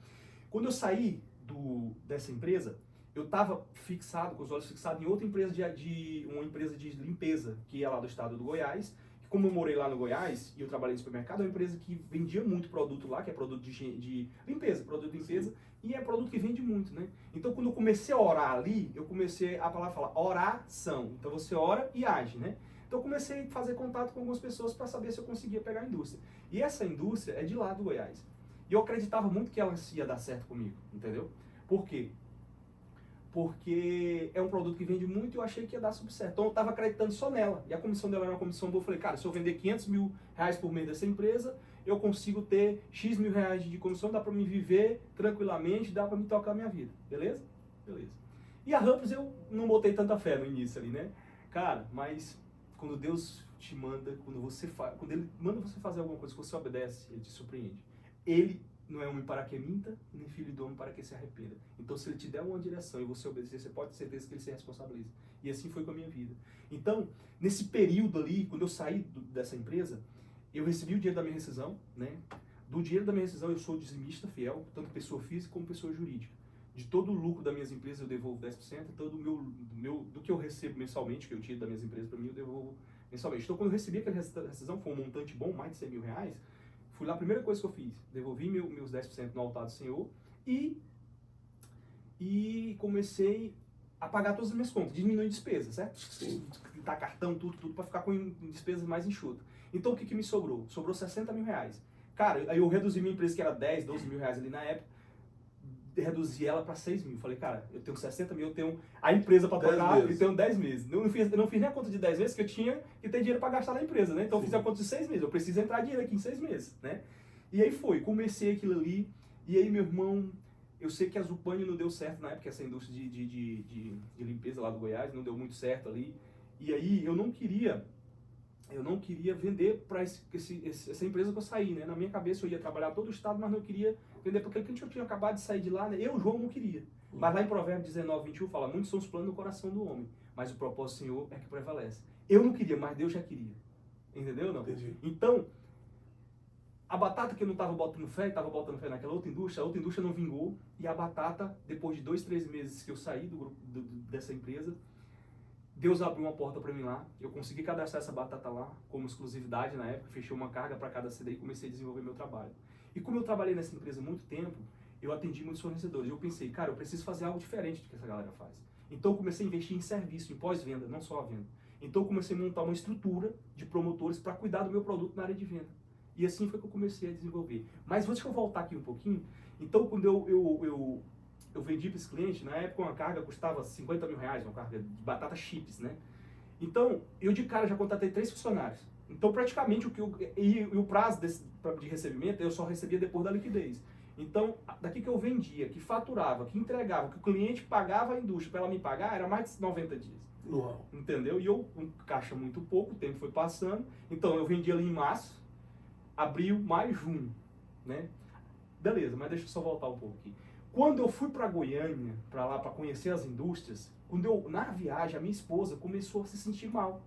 Quando eu saí dessa empresa, eu estava fixado, com os olhos fixados em outra empresa uma empresa de limpeza, que é lá do estado do Goiás. Que como eu morei lá no Goiás e eu trabalhei no supermercado, é uma empresa que vendia muito produto lá, que é produto de limpeza, e é produto que vende muito, né? Então quando eu comecei a orar ali, a palavra fala oração. Então você ora e age, né? Então eu comecei a fazer contato com algumas pessoas para saber se eu conseguia pegar a indústria. E essa indústria é de lá do Goiás. E eu acreditava muito que ela ia dar certo comigo, entendeu? Por quê? Porque é um produto que vende muito e eu achei que ia dar super certo. Então eu estava acreditando só nela. E a comissão dela era uma comissão boa. Eu falei, cara, se eu vender 500 mil reais por mês dessa empresa, eu consigo ter X mil reais de comissão, dá para me viver tranquilamente, dá para me tocar a minha vida. Beleza? Beleza. E a Huppers eu não botei tanta fé no início ali, né? Cara, mas quando Deus te manda, quando Ele manda você fazer alguma coisa que você obedece, Ele te surpreende. Ele não é homem para que minta, nem filho do homem para que se arrependa. Então, se ele te der uma direção e você obedecer, você pode ter certeza que ele se responsabiliza. E assim foi com a minha vida. Então, nesse período ali, quando eu saí dessa empresa, eu recebi o dinheiro da minha rescisão, né? Do dinheiro da minha rescisão, eu sou dizimista fiel, tanto pessoa física como pessoa jurídica. De todo o lucro das minhas empresas, eu devolvo 10%, então do que eu recebo mensalmente, que eu tiro das minhas empresas para mim, eu devolvo mensalmente. Então, quando eu recebi aquela rescisão, foi um montante bom, mais de 100 mil reais, fui lá, a primeira coisa que eu fiz, devolvi meus 10% no altar do Senhor e comecei a pagar todas as minhas contas, diminuir despesas, certo? Tá cartão, tudo, para ficar com despesas mais enxutas. Então, o que me sobrou? Sobrou 60 mil reais. Cara, aí eu reduzi minha empresa, que era 10, 12 mil reais ali na época, reduzir ela para 6 mil. Falei, cara, eu tenho 60 mil, eu tenho a empresa para tocar e tenho 10 meses. Eu não fiz nem a conta de 10 meses, porque eu tinha que ter dinheiro para gastar na empresa, né? Então eu fiz a conta de 6 meses. Eu preciso entrar dinheiro aqui em 6 meses, né? E aí comecei aquilo ali. E aí, meu irmão, eu sei que a Zupani não deu certo na época, essa indústria de limpeza lá do Goiás, não deu muito certo ali. E aí eu não queria vender para essa empresa que eu saí, né? Na minha cabeça eu ia trabalhar todo o estado, mas não queria vender porque aquele que eu tinha acabado de sair de lá, né? Eu, João, não queria. Mas lá em Provérbios 19:21 fala, muitos são os planos no coração do homem, mas o propósito do Senhor é que prevalece. Eu não queria, mas Deus já queria. Entendeu, não? Entendi. Então, a batata que eu não estava botando fé, estava botando fé naquela outra indústria, a outra indústria não vingou, e a batata, depois de 2, 3 meses que eu saí dessa empresa, Deus abriu uma porta para mim lá, eu consegui cadastrar essa batata lá como exclusividade na época, fechei uma carga para cada CD e comecei a desenvolver meu trabalho. E como eu trabalhei nessa empresa há muito tempo, eu atendi muitos fornecedores. Eu pensei, cara, eu preciso fazer algo diferente do que essa galera faz. Então eu comecei a investir em serviço, em pós-venda, não só a venda. Então eu comecei a montar uma estrutura de promotores para cuidar do meu produto na área de venda. E assim foi que eu comecei a desenvolver. Mas deixa eu voltar aqui um pouquinho. Então quando eu vendi para esse cliente, na época uma carga custava 50 mil reais, uma carga de batata chips, né? Então, eu de cara já contratei 3 funcionários. Então, praticamente, o prazo de recebimento, eu só recebia depois da liquidez. Então, daqui que eu vendia, que faturava, que entregava, que o cliente pagava a indústria para ela me pagar, era mais de 90 dias. Uau. Entendeu? E um caixa muito pouco, o tempo foi passando. Então, eu vendia ali em março, abril, maio, junho, né? Beleza, mas deixa eu só voltar um pouco aqui. Quando eu fui para Goiânia, para lá, para conhecer as indústrias, na viagem, a minha esposa começou a se sentir mal.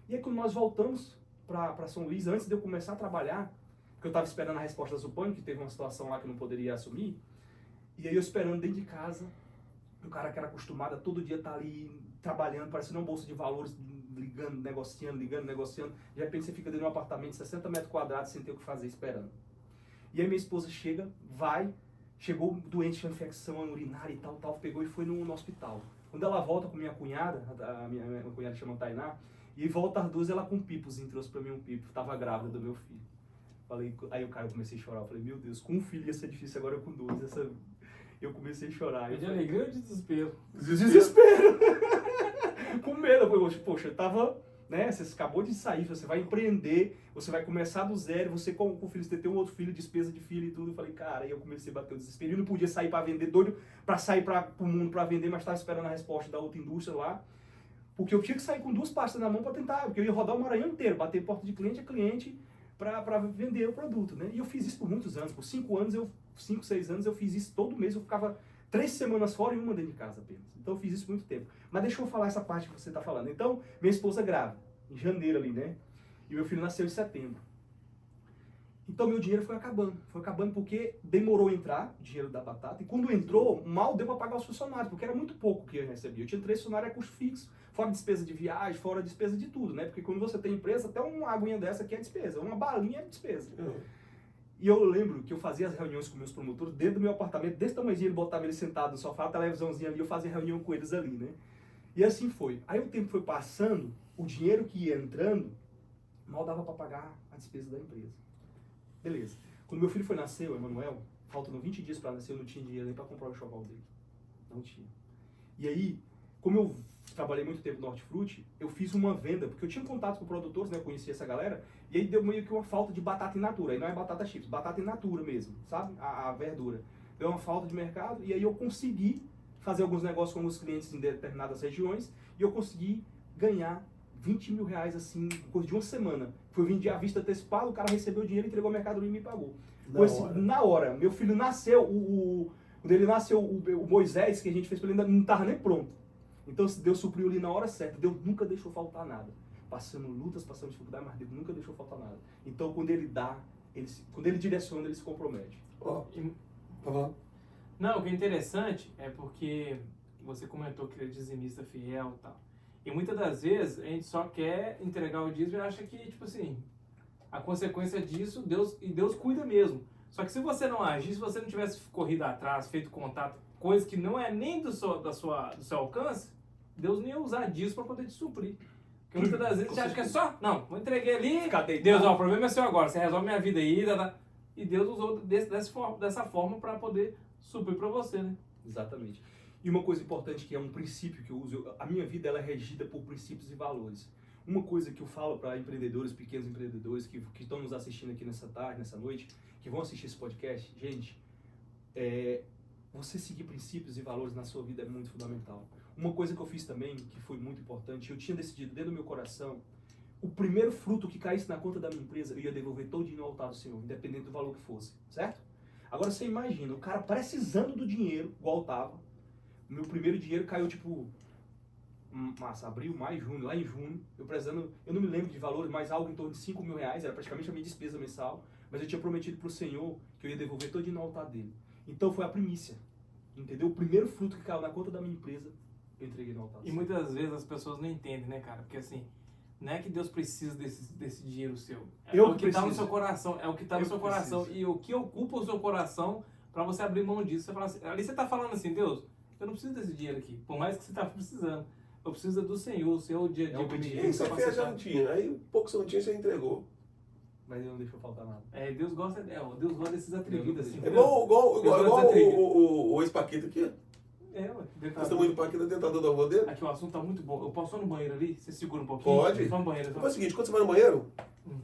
E aí, quando nós voltamos para São Luís, antes de eu começar a trabalhar, porque eu estava esperando a resposta da Zupani, que teve uma situação lá que eu não poderia assumir, e aí eu esperando dentro de casa, um cara que era acostumado a todo dia estar ali trabalhando, parecendo uma bolsa de valores, ligando, negociando. De repente você fica dentro de um apartamento de 60 metros quadrados sem ter o que fazer, esperando. E aí minha esposa chegou doente, tinha infecção urinária e tal, pegou e foi no hospital. Quando ela volta com minha cunhada, a minha cunhada chama Tainá, e volta as duas, ela com um pipozinho, trouxe pra mim um pipo, tava grávida do meu filho. Aí o cara, eu comecei a chorar, eu falei, meu Deus, com um filho ia ser difícil, agora com 2, eu comecei a chorar. É de alegria ou de desespero? Desespero! Com medo, eu falei, poxa, eu tava... Né? Você acabou de sair, você vai empreender, você vai começar do zero, você com o filho, você tem um outro filho, despesa de filho e tudo. Eu falei, cara, aí eu comecei a bater o desespero. Eu não podia sair para vender, doido para sair para o mundo para vender, mas estava esperando a resposta da outra indústria lá. Porque eu tinha que sair com 2 pastas na mão para tentar, porque eu ia rodar o Maranhão inteiro, bater porta de cliente a cliente para vender o produto, né? E eu fiz isso por muitos anos, por 5, 6 anos eu fiz isso todo mês, eu ficava 3 semanas fora e uma dentro de casa apenas. Então eu fiz isso por muito tempo. Mas deixa eu falar essa parte que você está falando. Então, minha esposa grávida, em janeiro ali, né? E meu filho nasceu em setembro. Então meu dinheiro foi acabando porque demorou a entrar o dinheiro da batata. E quando entrou, mal deu para pagar os funcionários, porque era muito pouco que eu recebia. Eu tinha 3 funcionários a custo fixo, fora despesa de viagem, fora despesa de tudo, né? Porque quando você tem empresa, até uma aguinha dessa aqui é despesa, uma balinha é despesa. E eu lembro que eu fazia as reuniões com meus promotores dentro do meu apartamento, desse tamanhozinho, ele botava ele sentado no sofá, a televisãozinha ali, eu fazia reunião com eles ali, né? E assim foi. Aí o tempo foi passando, o dinheiro que ia entrando, mal dava para pagar a despesa da empresa. Beleza. Quando meu filho foi nascer, o Emanuel, faltando 20 dias para nascer, eu não tinha dinheiro nem para comprar o enxoval dele. Não tinha. E aí, como eu trabalhei muito tempo no Hortifruti, eu fiz uma venda, porque eu tinha contato com produtores, né, eu conhecia essa galera, e aí deu meio que uma falta de batata in natura. Aí não é batata chips, batata in natura mesmo, sabe? A verdura. Deu uma falta de mercado, e aí eu consegui fazer alguns negócios com alguns clientes em determinadas regiões, e eu consegui ganhar 20 mil reais, assim, coisa de uma semana. Foi vender à vista antecipada, o cara recebeu o dinheiro, entregou ao Mercado Livre e me pagou. Na hora. Meu filho nasceu, quando ele nasceu, o Moisés, que a gente fez pra ele, ainda não estava nem pronto. Então Deus supriu ali na hora certa. Deus nunca deixou faltar nada. Passamos lutas, passamos dificuldade, mas Deus nunca deixou faltar nada. Então quando ele dá, quando ele direciona, ele se compromete. Não, o que é interessante é porque você comentou que ele é dizimista fiel e tal. E muitas das vezes a gente só quer entregar o dízimo e acha que, tipo assim, a consequência disso, Deus cuida mesmo. Só que se você não agir, se você não tivesse corrido atrás, feito contato, coisa que não é nem do seu alcance, Deus não ia usar disso para poder te suprir. Porque muitas das vezes você acha que é só, não, vou entreguei ali, Deus, ó, o problema é seu agora, você resolve minha vida aí, e Deus usou dessa forma para poder suprir para você, né? Exatamente. E uma coisa importante que é um princípio que eu uso, a minha vida ela é regida por princípios e valores. Uma coisa que eu falo para empreendedores, pequenos empreendedores que estão nos assistindo aqui nessa tarde, nessa noite, que vão assistir esse podcast, gente, você seguir princípios e valores na sua vida é muito fundamental. Uma coisa que eu fiz também, que foi muito importante, eu tinha decidido dentro do meu coração, o primeiro fruto que caísse na conta da minha empresa, eu ia devolver todinho no altar do Senhor, independente do valor que fosse, certo? Agora você imagina, o cara precisando do dinheiro, igual estava, o meu primeiro dinheiro caiu tipo, abril, maio, junho, lá em junho, eu não me lembro de valores, mas algo em torno de 5 mil reais, era praticamente a minha despesa mensal, mas eu tinha prometido para o Senhor que eu ia devolver todinho no altar dele. Então foi a primícia, entendeu? O primeiro fruto que caiu na conta da minha empresa, eu entreguei no altar do E Senhor. muitas vezes as pessoas não entendem, né, cara? Porque assim, não é que Deus precisa desse dinheiro seu. Eu o que está no preciso. seu coração. É o que está no Eu seu coração. preciso. E o que ocupa o seu coração para você abrir mão disso. Você fala assim, ali você está falando assim, Deus, eu não preciso desse dinheiro aqui. Por mais que você está precisando. Eu preciso do Senhor, o Senhor, o dia a dia. É obediência. E aí você fez, já não tinha. Aí o pouco que você não tinha, você entregou. Mas ele não deixou faltar nada. Deus gosta desses atrevidos, assim. É igual Deus o ex-Paquito aqui. Ué. Você muito Paquito, tentador da avó dele. Aqui o assunto tá muito bom. Eu posso ir no banheiro ali? Você segura um pouquinho? Pode. Só no banheiro. Faz o seguinte, quando você vai no banheiro,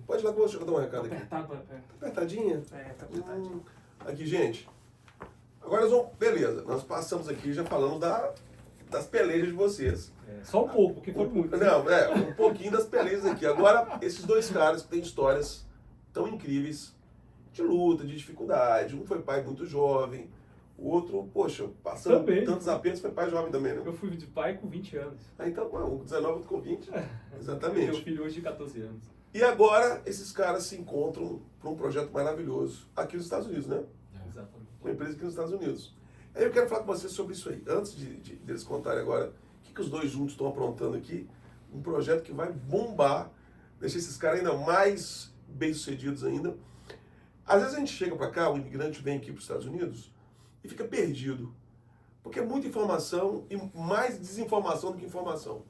pode ir lá que eu vou dar um recado aqui. Apertado. Tá apertadinha? Tá apertadinho. Aqui, gente. Agora nós vamos... Beleza, nós passamos aqui, já falamos das pelejas de vocês. Só um pouco, porque foi muito. Não, um pouquinho das pelejas aqui. Agora, esses dois caras que têm histórias tão incríveis de luta, de dificuldade. Um foi pai muito jovem, o outro, poxa, passando Também. tantos apertos, foi pai jovem também, né? Eu fui de pai com 20 anos. Ah, então, um com 19, outro com 20. Meu Exatamente. filho hoje de 14 anos. E agora, esses caras se encontram para um projeto maravilhoso aqui nos Estados Unidos, né? Exatamente. Uma empresa aqui nos Estados Unidos. Aí eu quero falar com vocês sobre isso aí. Antes deles contarem agora o que os dois juntos estão aprontando aqui, um projeto que vai bombar, deixar esses caras ainda mais bem-sucedidos ainda. Às vezes a gente chega para cá, o imigrante vem aqui para os Estados Unidos e fica perdido. Porque é muita informação e mais desinformação do que informação.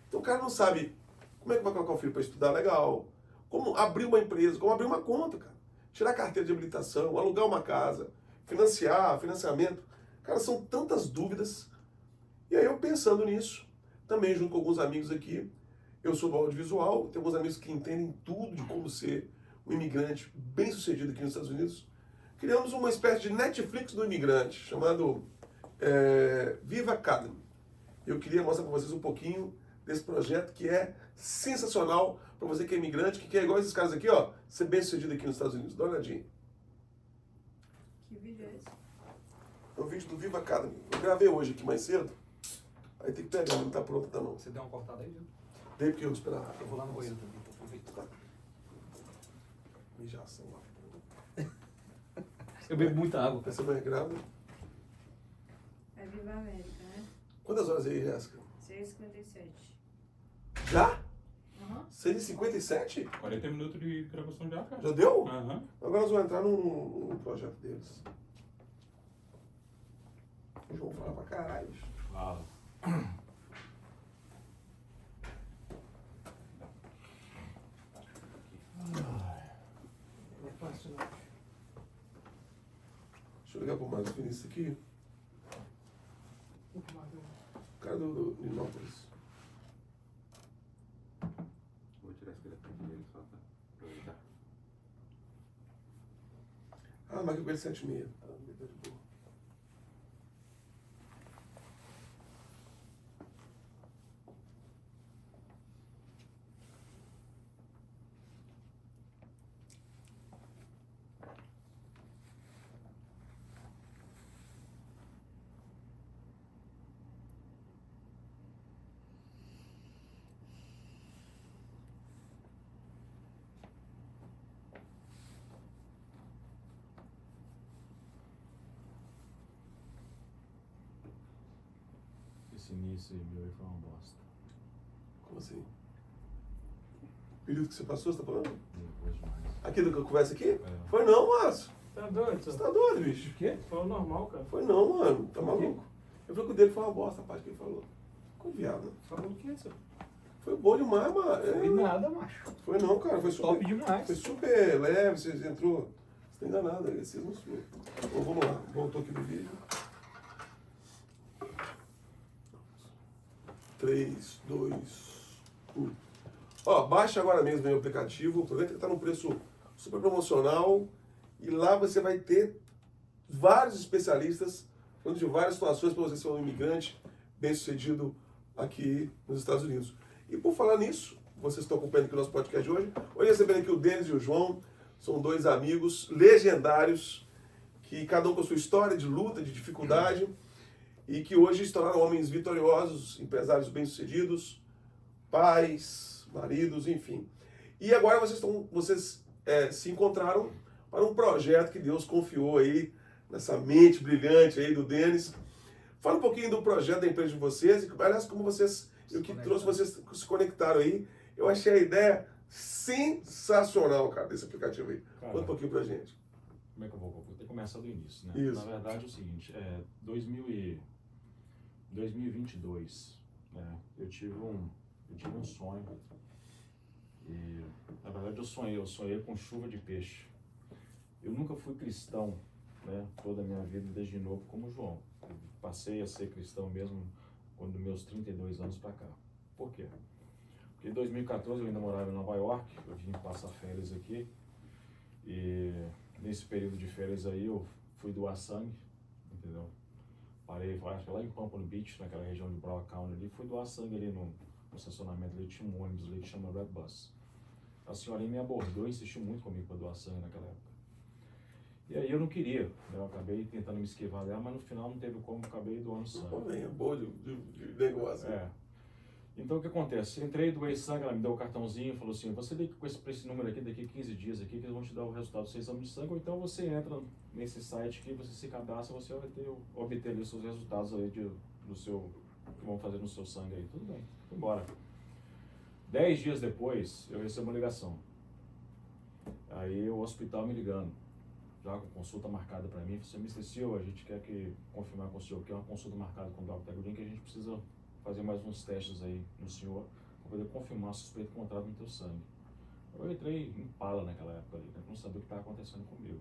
Então o cara não sabe como é que vai colocar o filho para estudar legal, como abrir uma empresa, como abrir uma conta, cara. Tirar carteira de habilitação, alugar uma casa, financiamento. Cara, são tantas dúvidas. E aí eu pensando nisso, também junto com alguns amigos aqui, eu sou do audiovisual, tenho alguns amigos que entendem tudo de como ser um imigrante bem-sucedido aqui nos Estados Unidos. Criamos uma espécie de Netflix do imigrante, chamado Viva Academy. Eu queria mostrar para vocês um pouquinho desse projeto que é sensacional para você que é imigrante, que quer igual esses caras aqui, ó, ser bem-sucedido aqui nos Estados Unidos. Dá uma olhadinha. Que vídeo é esse? É um vídeo do Viva Academy. Eu gravei hoje aqui mais cedo. Aí tem que pegar, não tá pronto ainda não. Você deu uma cortada aí, viu? Dei porque eu esperava. Eu vou lá no banheiro também, então aproveita. Mijação lá. Eu bebo muita água. Essa mãe é grávida. É Viva América, né? Quantas horas aí, Jéssica? 6h57. Já? Aham. 6h57? 40 minutos de gravação já, cara. Já deu? Aham. Agora nós vamos entrar num projeto deles. O João fala pra caralho. bicho. Fala. Não é fácil, não. Deixa eu ligar pro Marcos Vinícius aqui. O cara do Minópolis. Vou tirar esse telefone dele só pra aproveitar. Ah, marquei com ele 7h30. Tá de boa. Esse início aí meu aí foi uma bosta. Como assim? O período que você passou, você tá falando? Depois demais. Aqui do que eu converso aqui? É. Foi não, Márcio. Tá doido? Você tá doido, bicho? O quê? Foi o normal, cara. Foi não, mano. Tá maluco? Eu falei que o dele foi uma bosta, a parte que ele falou. Ficou viado, né? Falou o que é isso? Foi bom demais, mano. Foi nada, macho. Foi não, cara. Foi super, Top demais. foi super leve. Você entrou. Você Não ainda nada, esses não sou. Então vamos lá, voltou aqui no vídeo. 3, 2, 1. Ó, baixa agora mesmo aí o aplicativo, aproveita que está num preço super promocional e lá você vai ter vários especialistas falando de várias situações para você ser um imigrante bem-sucedido aqui nos Estados Unidos. E por falar nisso, vocês estão acompanhando aqui o nosso podcast de hoje. Hoje recebendo aqui o Denis e o João, são dois amigos legendários, que cada um com a sua história de luta, de dificuldade, e que hoje se tornaram homens vitoriosos, empresários bem-sucedidos, pais, maridos, enfim. E agora vocês se encontraram para um projeto que Deus confiou aí, nessa mente brilhante aí do Denis. Fala um pouquinho do projeto da empresa de vocês, e aliás, como vocês, o que trouxe vocês se conectaram aí. Eu achei a ideia sensacional, cara, desse aplicativo aí. Cara, Conta um pouquinho pra gente. Como é que eu vou ter que começar do início, né? Isso. Na verdade é o seguinte, 2022, né, eu tive um sonho e, na verdade, eu sonhei com chuva de peixe. Eu nunca fui cristão, né, toda a minha vida, desde novo, como o João. Eu passei a ser cristão mesmo quando meus 32 anos para cá. Por quê? Porque em 2014 eu ainda morava em Nova York, eu vim passar férias aqui e nesse período de férias aí eu fui doar sangue, entendeu? Parei, acho que lá em Pompano Beach, naquela região de Broward County ali, fui doar sangue ali no estacionamento ali, tinha um ônibus ali que chama Red Bus. A senhorinha me abordou e insistiu muito comigo para doar sangue naquela época. E aí eu não queria, né? Eu acabei tentando me esquivar dela, mas no final não teve como, acabei doando sangue. É boa de negócio. Então o que acontece? Entrei, doei sangue, ela me deu o cartãozinho, falou assim, você liga com esse número aqui daqui 15 dias aqui, que eles vão te dar o resultado do seu exame de sangue, ou então você entra nesse site que você se cadastra, você vai obter ali os seus resultados aí do seu, que vão fazer no seu sangue aí. Tudo bem, fui embora. 10 dias depois, eu recebo uma ligação. Aí o hospital me ligando, já com consulta marcada para mim, você me esqueceu, a gente quer confirmar com o senhor que é uma consulta marcada com o Dr. Green, que a gente precisa fazer mais uns testes aí no senhor, para poder confirmar a suspeita de contrato no teu sangue. Eu entrei em pala naquela época ali, né? Não sabia o que estava acontecendo comigo.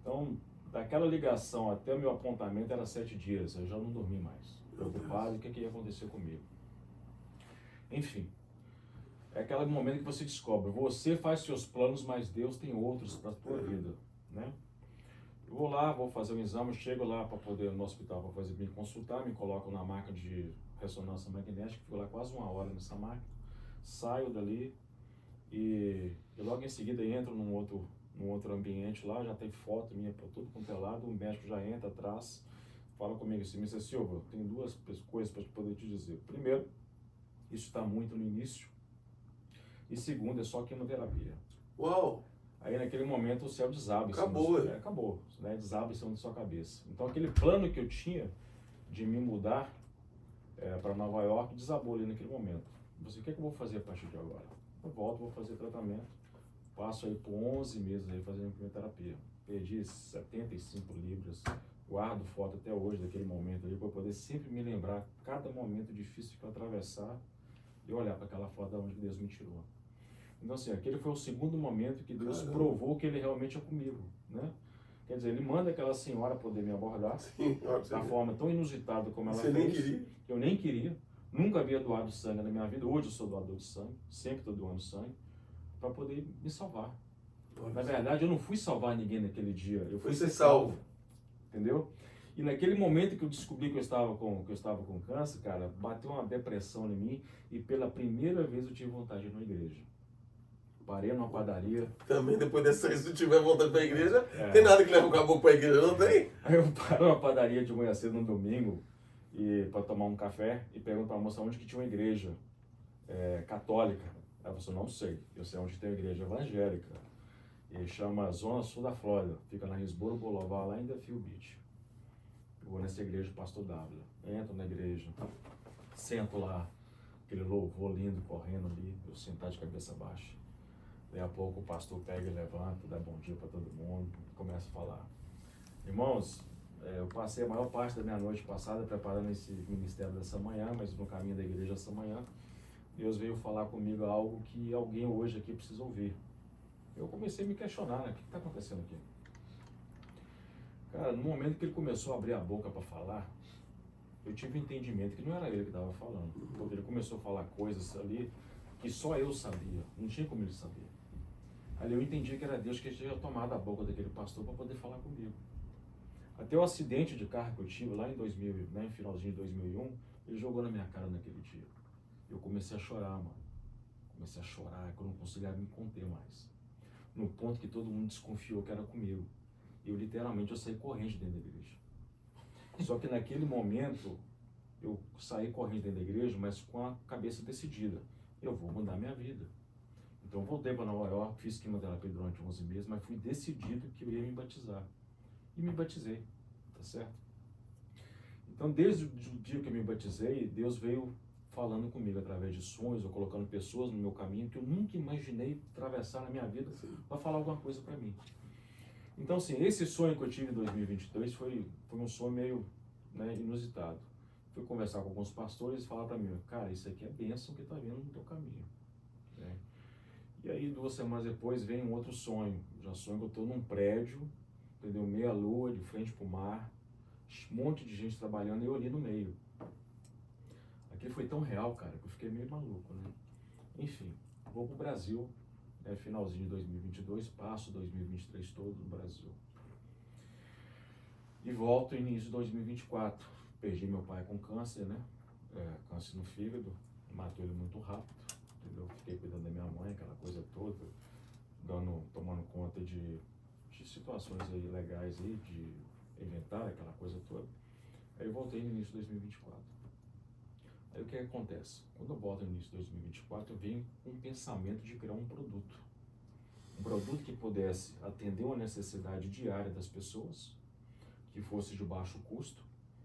Então, daquela ligação até o meu apontamento era 7 dias, eu já não dormi mais, preocupado, o que ia acontecer comigo. Enfim, é aquele momento que você descobre, você faz seus planos, mas Deus tem outros para a tua vida, né? Eu vou lá, vou fazer um exame, chego lá para poder no hospital para fazer me consultar, me colocam na máquina de ressonância magnética, fico lá quase 1 hora nessa máquina, saio dali e logo em seguida entro num outro ambiente lá, já tem foto minha para tudo quanto é lado, o médico já entra atrás, fala comigo assim, Mr. Silva, tem 2 coisas para poder te dizer. Primeiro, isso está muito no início, e segundo, é só quimioterapia. Uau! Aí naquele momento o céu desaba. Acabou, acabou, né? Desaba em cima da sua cabeça. Então aquele plano que eu tinha de me mudar para Nova York desabou ali naquele momento. Você, o que é que eu vou fazer a partir de agora? Eu volto, vou fazer tratamento, passo aí por 11 meses aí fazendo quimioterapia. Perdi 75 libras, guardo foto até hoje daquele momento ali para poder sempre me lembrar cada momento difícil que eu atravessar e olhar para aquela foto de onde Deus me tirou. Então assim, aquele foi o segundo momento que Deus provou que Ele realmente é comigo, né? Quer dizer, Ele manda aquela senhora poder me abordar da forma tão inusitada como ela fez, que eu nem queria, nunca havia doado sangue na minha vida, hoje eu sou doador de sangue, sempre estou doando sangue, para poder me salvar. Na verdade, eu não fui salvar ninguém naquele dia, eu fui ser salvo, entendeu? E naquele momento que eu descobri que eu estava com câncer, cara, bateu uma depressão em mim e pela primeira vez eu tive vontade de ir na igreja. Parei numa padaria. Também depois dessa vez, se tiver vontade para a igreja, tem nada que leva o caboclo para a igreja, não tem? Aí eu paro numa padaria de manhã cedo no domingo para tomar um café e pergunto para a moça onde que tinha uma igreja católica. Ela falou assim, não sei, eu sei onde tem uma igreja evangélica. E chama Zona Sul da Flórida, fica na Hillsborough Boulevard, lá em Deerfield Beach. Eu vou nessa igreja do Pastor Dávila, entro na igreja, sento lá, aquele louvor lindo correndo ali, eu sentado de cabeça baixa. Daí a pouco o pastor pega e levanta, dá bom dia para todo mundo, começa a falar. Irmãos, eu passei a maior parte da minha noite passada preparando esse ministério dessa manhã, mas no caminho da igreja essa manhã, Deus veio falar comigo algo que alguém hoje aqui precisa ouvir. Eu comecei a me questionar, né? O que está acontecendo aqui? Cara, no momento que ele começou a abrir a boca para falar, eu tive um entendimento que não era ele que estava falando. Porque ele começou a falar coisas ali que só eu sabia, não tinha como ele saber. Ali eu entendi que era Deus que tinha tomado a boca daquele pastor para poder falar comigo. Até o acidente de carro que eu tive lá em 2000, né, finalzinho de 2001, ele jogou na minha cara naquele dia. Eu comecei a chorar, mano. Comecei a chorar, que eu não conseguia me conter mais. No ponto que todo mundo desconfiou que era comigo. Eu literalmente eu saí correndo dentro da igreja. Só que naquele momento, eu saí correndo dentro da igreja, mas com a cabeça decidida. Eu vou mudar minha vida. Então eu voltei para Nova York, fiz quimioterapia durante 11 meses, mas fui decidido que eu ia me batizar. E me batizei, tá certo? Então desde o dia que eu me batizei, Deus veio falando comigo através de sonhos, ou colocando pessoas no meu caminho que eu nunca imaginei atravessar na minha vida para falar alguma coisa para mim. Então, assim, esse sonho que eu tive em 2022 foi um sonho meio, né, inusitado. Fui conversar com alguns pastores e falar para mim, cara, isso aqui é bênção que está vindo no teu caminho. Né? E aí, 2 semanas depois, vem um outro sonho. Já sonho que eu estou num prédio, entendeu? Meia lua, de frente para o mar, um monte de gente trabalhando e eu ali no meio. Aquilo foi tão real, cara, que eu fiquei meio maluco, né? Enfim, vou pro Brasil, né, finalzinho de 2022, passo 2023 todo no Brasil. E volto no início de 2024. Perdi meu pai com câncer, né? Câncer no fígado, matou ele muito rápido, entendeu? Fiquei cuidando da minha mãe, aquela coisa toda, tomando conta de situações aí legais aí, de inventário, aquela coisa toda. Aí eu voltei no início de 2024. Aí o que acontece? Quando eu volto no início de 2024, eu venho com um pensamento de criar um produto. Um produto que pudesse atender uma necessidade diária das pessoas, que fosse de baixo custo,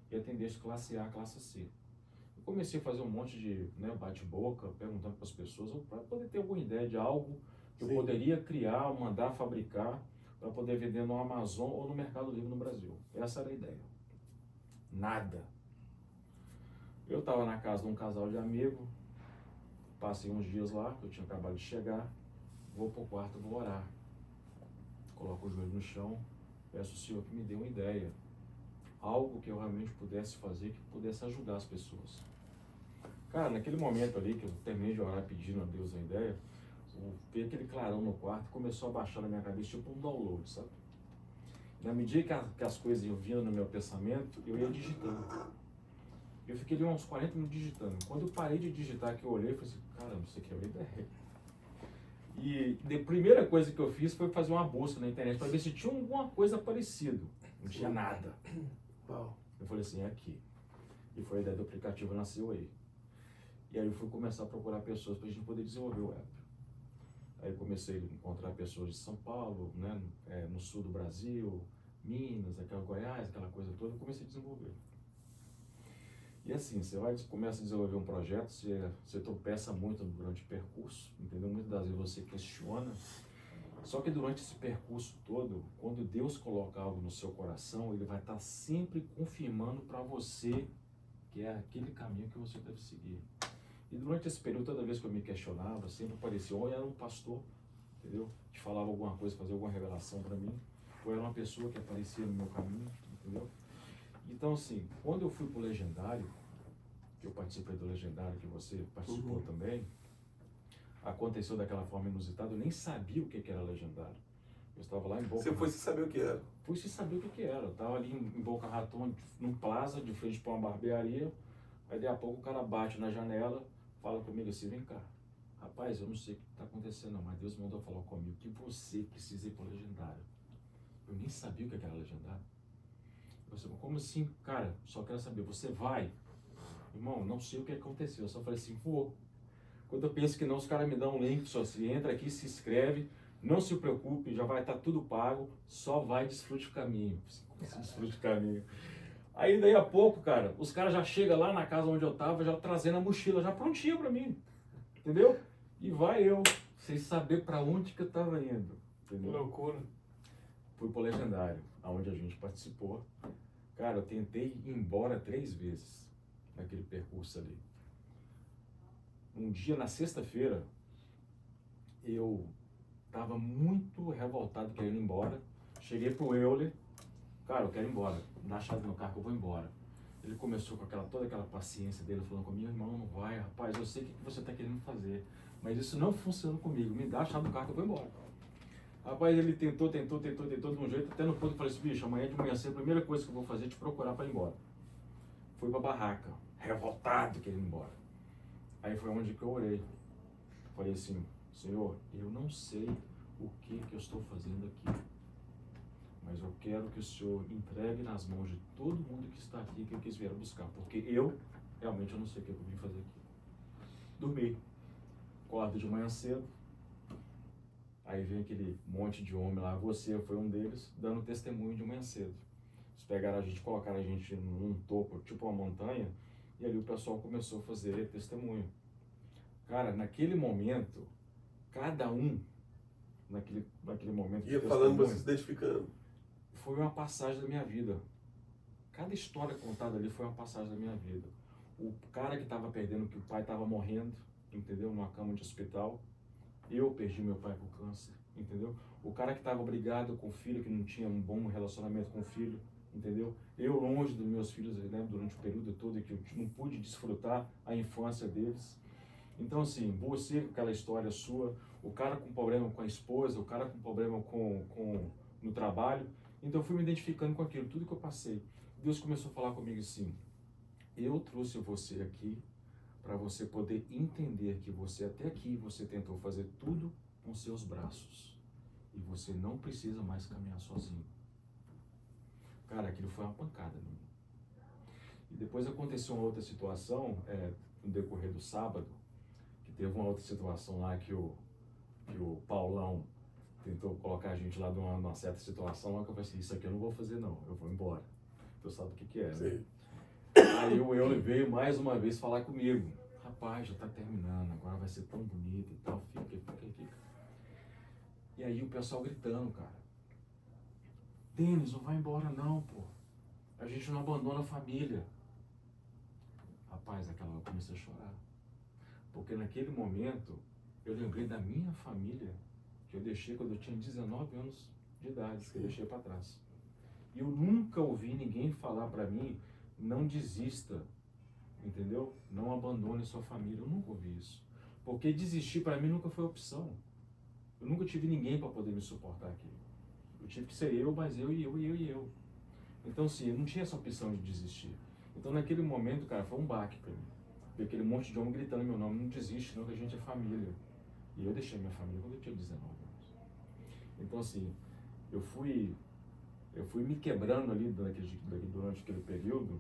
e atendesse classe A, classe C. Eu comecei a fazer um monte de, né, bate-boca, perguntando para as pessoas, para poder ter alguma ideia de algo que eu poderia criar, mandar fabricar, para poder vender no Amazon ou no Mercado Livre no Brasil. Essa era a ideia. Nada. Eu estava na casa de um casal de amigo, passei uns dias lá, eu tinha acabado de chegar, vou pro quarto, vou orar. Coloco o joelho no chão, peço ao Senhor que me dê uma ideia. Algo que eu realmente pudesse fazer, que pudesse ajudar as pessoas. Cara, naquele momento ali que eu terminei de orar pedindo a Deus a ideia, veio aquele clarão no quarto e começou a baixar na minha cabeça, tipo um download, sabe? Na medida que as coisas iam vindo no meu pensamento, eu ia digitando. Eu fiquei ali uns 40 minutos digitando. Quando eu parei de digitar, que eu olhei, eu falei assim, caramba, isso aqui é uma ideia. E a primeira coisa que eu fiz foi fazer uma busca na internet para ver se tinha alguma coisa parecida. Não tinha nada. Eu falei assim, é aqui. E foi a ideia do aplicativo, nasceu aí. E aí eu fui começar a procurar pessoas para a gente poder desenvolver o app. Aí eu comecei a encontrar pessoas de São Paulo, né, no sul do Brasil, Minas, aquela Goiás, aquela coisa toda, eu comecei a desenvolver. E assim, você começa a desenvolver um projeto, você tropeça muito durante o percurso, entendeu? Muitas das vezes você questiona. Só que durante esse percurso todo, quando Deus coloca algo no seu coração, Ele vai estar sempre confirmando para você que é aquele caminho que você deve seguir. E durante esse período, toda vez que eu me questionava, sempre aparecia, ou era um pastor, entendeu? Que falava alguma coisa, fazia alguma revelação para mim, ou era uma pessoa que aparecia no meu caminho, entendeu? Então, assim, quando eu fui pro Legendário, que eu participei do Legendário, que você participou também, aconteceu daquela forma inusitada, eu nem sabia o que era Legendário. Eu estava lá em Boca Raton. Você foi sem saber o que era? Fui sem saber o que era. Eu estava ali em Boca Raton, num plaza, de frente para uma barbearia, aí daí a pouco o cara bate na janela, fala comigo assim, vem cá. Rapaz, eu não sei o que está acontecendo, mas Deus mandou falar comigo que você precisa ir pro Legendário. Eu nem sabia o que era Legendário. Eu falei, como assim? Cara, só quero saber, você vai? Irmão, não sei o que aconteceu. Eu só falei assim, vou. Quando eu penso que não, os caras me dão um link, só se entra aqui, se inscreve, não se preocupe, já vai estar tudo pago, só vai, desfrute o caminho. Desfrute o caminho. Aí daí a pouco, cara, os caras já chegam lá na casa onde eu tava, já trazendo a mochila, já prontinha pra mim. Entendeu? E vai eu, sem saber pra onde que eu tava indo. Entendeu? Que loucura. Fui pro Legendário, aonde a gente participou. Cara, eu tentei ir embora 3 vezes naquele percurso ali. Um dia, na sexta-feira, eu estava muito revoltado querendo ir embora. Cheguei pro Euler, cara, eu quero ir embora, dá a chave do meu carro que eu vou embora. Ele começou com toda aquela paciência dele, falando comigo, irmão, não vai, rapaz, eu sei o que você está querendo fazer, mas isso não funciona comigo, me dá a chave do carro que eu vou embora. Rapaz, ele tentou de um jeito, até no ponto eu falei assim, bicho, amanhã de manhã cedo, a primeira coisa que eu vou fazer é te procurar para ir embora. Fui pra barraca, revoltado querendo ir embora. Aí foi onde que eu orei. Falei assim, Senhor, eu não sei o que eu estou fazendo aqui, mas eu quero que o Senhor entregue nas mãos de todo mundo que está aqui, que eu quis vir buscar, porque eu realmente eu não sei o que eu vim fazer aqui. Dormi, acordo de manhã cedo, aí vem aquele monte de homem lá, você foi um deles, dando testemunho de manhã cedo. Eles pegaram a gente, colocaram a gente num topo, tipo uma montanha, e ali o pessoal começou a fazer testemunho. Cara, naquele momento, cada um, naquele momento Ia falando, você se identificando. foi uma passagem da minha vida. Cada história contada ali foi uma passagem da minha vida. O cara que estava perdendo, que o pai estava morrendo, entendeu? Numa cama de hospital. Eu perdi meu pai por câncer, entendeu? O cara que estava brigado com o filho, que não tinha um bom relacionamento com o filho, entendeu? Eu longe dos meus filhos, né, durante o período todo, que eu não pude desfrutar a infância deles. Então, assim, você com aquela história sua, o cara com problema com a esposa, o cara com problema no trabalho. Então, eu fui me identificando com aquilo, tudo que eu passei. Deus começou a falar comigo assim, eu trouxe você aqui para você poder entender que você até aqui, você tentou fazer tudo com seus braços. E você não precisa mais caminhar sozinho. Cara, aquilo foi uma pancada em mim. E depois aconteceu uma outra situação, no decorrer do sábado, que teve uma outra situação lá que o Paulão tentou colocar a gente lá numa certa situação lá, que eu falei assim, isso aqui eu não vou fazer não, eu vou embora. Tu sabe o que é, né? Sim. Aí o Euler veio mais uma vez falar comigo. Rapaz, já tá terminando, agora vai ser tão bonito e tal, fica. E aí o pessoal gritando, cara. Denis, não vai embora não, pô. A gente não abandona a família. Rapaz, aquela hora eu comecei a chorar. Porque naquele momento, eu lembrei da minha família, que eu deixei quando eu tinha 19 anos de idade, que eu deixei para trás. E eu nunca ouvi ninguém falar para mim, não desista, entendeu? Não abandone sua família. Eu nunca ouvi isso. Porque desistir para mim nunca foi opção. Eu nunca tive ninguém para poder me suportar aqui. Eu tive que ser eu, mas eu. Então, sim, eu não tinha essa opção de desistir. Então, naquele momento, cara, foi um baque para mim. Ver aquele monte de homem gritando meu nome, não desiste não, que a gente é família. E eu deixei minha família quando eu tinha 19 anos. Então, assim, eu fui me quebrando ali durante aquele período.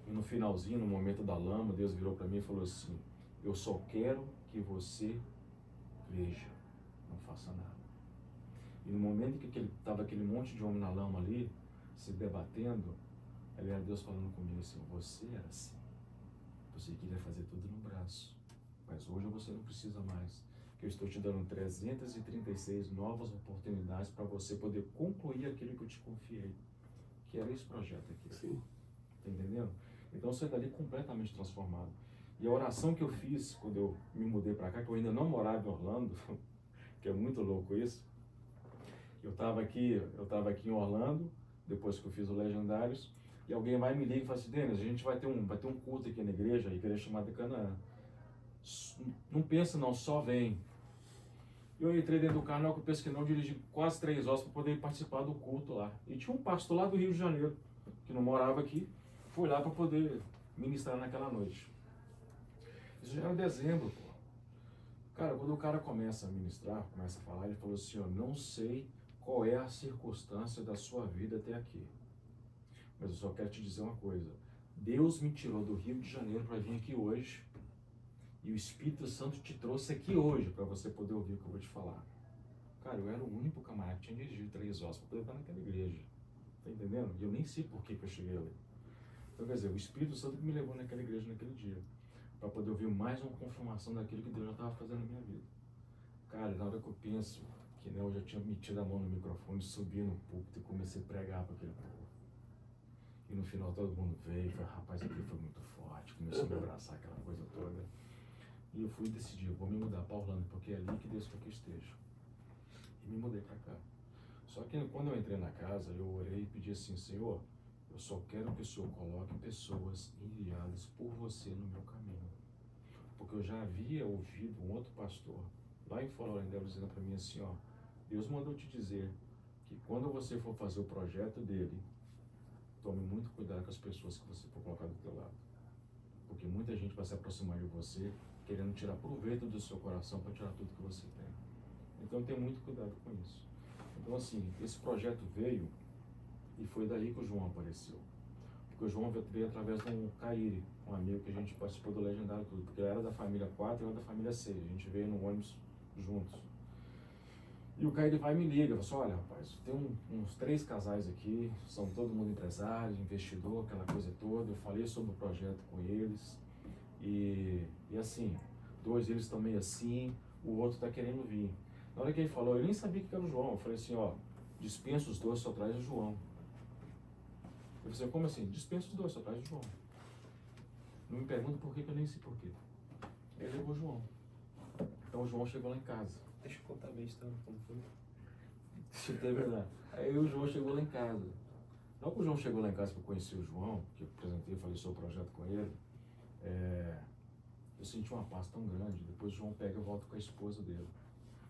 E no finalzinho, no momento da lama, Deus virou para mim e falou assim, eu só quero que você veja, não faça nada. E no momento que estava aquele monte de homem na lama ali, se debatendo, ali era Deus falando comigo assim, você era assim. Você queria fazer tudo no braço, mas hoje você não precisa mais. Que eu estou te dando 336 novas oportunidades para você poder concluir aquilo que eu te confiei. Que era esse projeto aqui. Sim. Tá entendendo? Então eu saí dali completamente transformado. E a oração que eu fiz quando eu me mudei para cá, que eu ainda não morava em Orlando, que é muito louco isso. Eu estava aqui em Orlando, depois que eu fiz o Legendários, e alguém vai me liga e fala assim, Denis, a gente vai ter um culto aqui na igreja, a igreja chamada Canaã. Não pensa não, só vem. Eu entrei dentro do carro, que eu penso que não, dirigi quase 3 horas para poder participar do culto lá. E tinha um pastor lá do Rio de Janeiro, que não morava aqui, fui lá para poder ministrar naquela noite. Isso já era dezembro, pô. Cara, quando o cara começa a ministrar, começa a falar, ele falou assim, eu não sei qual é a circunstância da sua vida até aqui. Mas eu só quero te dizer uma coisa. Deus me tirou do Rio de Janeiro para vir aqui hoje. E o Espírito Santo te trouxe aqui hoje para você poder ouvir o que eu vou te falar. Cara, eu era o único camarada que tinha dirigido 3 horas para poder estar naquela igreja. Tá entendendo? E eu nem sei por que eu cheguei ali. Então, quer dizer, o Espírito Santo que me levou naquela igreja naquele dia. Para poder ouvir mais uma confirmação daquilo que Deus já estava fazendo na minha vida. Cara, na hora que eu penso que eu já tinha metido a mão no microfone, subi no púlpito e comecei a pregar para aquele povo. E no final todo mundo veio e falou, rapaz, aquilo foi muito forte. Começou a me abraçar, aquela coisa toda. E eu fui decidir, eu vou me mudar para Orlando, porque é ali que Deus quer que eu esteja. E me mudei para cá. Só que quando eu entrei na casa, eu orei e pedi assim, Senhor, eu só quero que o Senhor coloque pessoas enviadas por você no meu caminho. Porque eu já havia ouvido um outro pastor lá em Fort Lauderdale dizendo para mim assim, ó, Deus mandou te dizer que quando você for fazer o projeto dele, tome muito cuidado com as pessoas que você for colocar do teu lado. Porque muita gente vai se aproximar de você querendo tirar proveito do seu coração para tirar tudo que você tem. Então tenha muito cuidado com isso. Então assim, esse projeto veio e foi daí que o João apareceu. Porque o João veio através de um Caíre, um amigo que a gente participou do Legendário tudo. Porque ele era da família 4 e eu era da família 6. A gente veio no ônibus juntos. E o Caíre vai e me liga, fala assim, olha rapaz, tem uns 3 casais aqui, são todo mundo empresário, investidor, aquela coisa toda. Eu falei sobre o projeto com eles. E assim, 2 deles estão meio assim, o outro está querendo vir. Na hora que ele falou, eu nem sabia que era o João. Eu falei assim, ó, dispensa os 2, só traz o João. Eu falei assim, como assim? Dispensa os 2, só traz o João. Não me pergunta por que eu nem sei por quê. Ele levou o João. Então o João chegou lá em casa. Deixa eu contar bem então, como foi. Deixa eu terminar. Aí o João chegou lá em casa. Não que o João chegou lá em casa que eu conheci o João, que eu apresentei, falei sobre o projeto com ele, eu senti uma paz tão grande. Depois o João pega e volta com a esposa dele.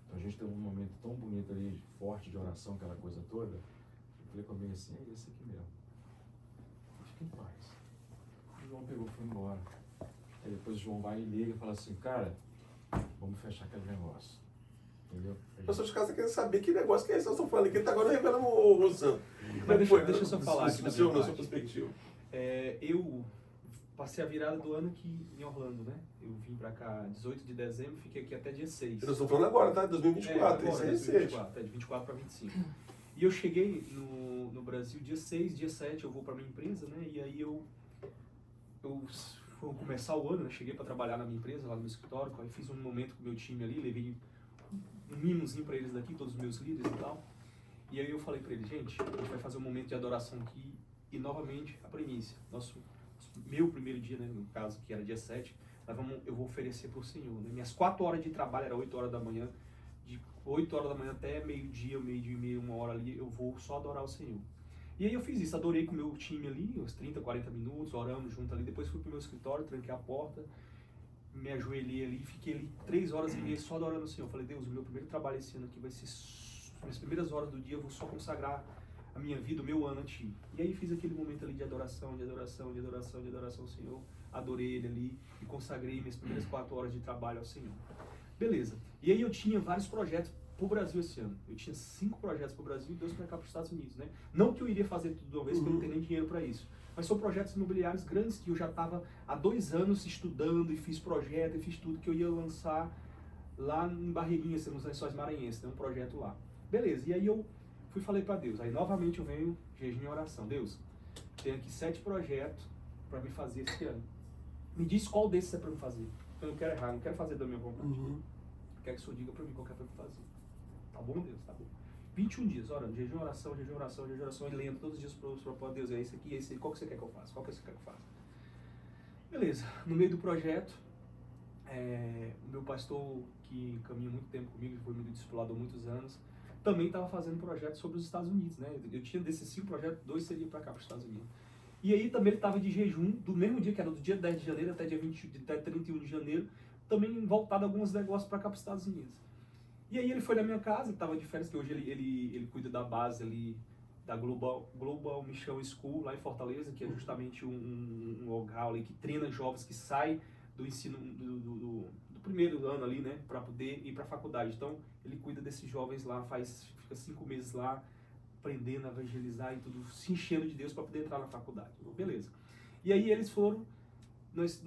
Então a gente teve um momento tão bonito ali, forte de oração, aquela coisa toda. Eu falei comigo assim, é esse aqui mesmo. Fica em paz. O João pegou e foi embora. Aí depois o João vai e liga e fala assim, cara, vamos fechar aquele negócio. Entendeu? As pessoas de casa querem saber que negócio que é esse que nós estamos falando aqui. Ele está agora revelando o Santo. Deixa eu só falar aqui na da minha sua parte. perspectiva. Eu passei a virada do ano aqui em Orlando, né? Eu vim pra cá 18 de dezembro, fiquei aqui até dia 6. Nós estamos falando agora, tá? 2024. Agora, Isso é recente. 2024, de 24 para 25. E eu cheguei no Brasil dia 6, dia 7 eu vou pra minha empresa, né? E aí eu vou começar o ano, né? Cheguei para trabalhar na minha empresa, lá no meu escritório, aí fiz um momento com o meu time ali, levei um mimozinho para eles daqui, todos os meus líderes e tal. E aí eu falei para eles, gente, a gente vai fazer um momento de adoração aqui e novamente a primícia. Meu primeiro dia, né, no caso, que era dia 7, eu vou oferecer para o Senhor. Né? Minhas 4 horas de trabalho era 8 horas da manhã, de 8 horas da manhã até meio-dia e meia, 1 hora ali, eu vou só adorar o Senhor. E aí eu fiz isso, adorei com o meu time ali, uns 30, 40 minutos, orando junto ali. Depois fui pro meu escritório, tranquei a porta, me ajoelhei ali, fiquei ali 3 horas e meia só adorando o Senhor. Falei, Deus, o meu primeiro trabalho esse ano aqui vai ser, nas primeiras horas do dia eu vou só consagrar a minha vida, o meu ano a Ti. E aí fiz aquele momento ali de adoração ao Senhor. Adorei Ele ali e consagrei minhas primeiras 4 horas de trabalho ao Senhor. Beleza. E aí eu tinha vários projetos pro Brasil esse ano. Eu tinha 5 projetos pro Brasil e 2 para cá para os Estados Unidos, né? Não que eu iria fazer tudo de uma vez, porque eu não tenho nem dinheiro para isso. Mas são projetos imobiliários grandes que eu já estava há 2 anos estudando e fiz projeto e fiz tudo que eu ia lançar lá em Barreirinhas, nos Lençóis Maranhenses, né? Um projeto lá. Beleza. E aí eu fui e falei para Deus. Aí novamente eu venho jejum e oração. Deus, tenho aqui 7 projetos para me fazer esse ano. Me diz qual desses é para me fazer. Eu não quero errar, não quero fazer da minha vontade. Quero que o Senhor diga para mim qual que é para me fazer. Tá bom, Deus? Tá bom. 21 dias orando, jejum, oração, e lendo todos os dias para o propósito, Deus, é esse aqui, qual que você quer que eu faça? Qual que você quer que eu faça? Beleza. No meio do projeto, o meu pastor, que caminha muito tempo comigo, foi meu discipulador há muitos anos, também estava fazendo projetos sobre os Estados Unidos, né? Eu tinha desses 5 projetos, 2 seriam para cá, para os Estados Unidos. E aí também ele estava de jejum, do mesmo dia, que era do dia 10 de janeiro até dia 31 de janeiro, também voltado a alguns negócios para cá, para os Estados Unidos. E aí ele foi na minha casa, estava de férias, que hoje ele cuida da base ali, da Global Mission School, lá em Fortaleza, que é justamente um local ali que treina jovens que saem do ensino, do primeiro ano ali, né, para poder ir para a faculdade. Então, ele cuida desses jovens lá, fica 5 meses lá, aprendendo a evangelizar e tudo, se enchendo de Deus para poder entrar na faculdade. Beleza. E aí eles foram, nós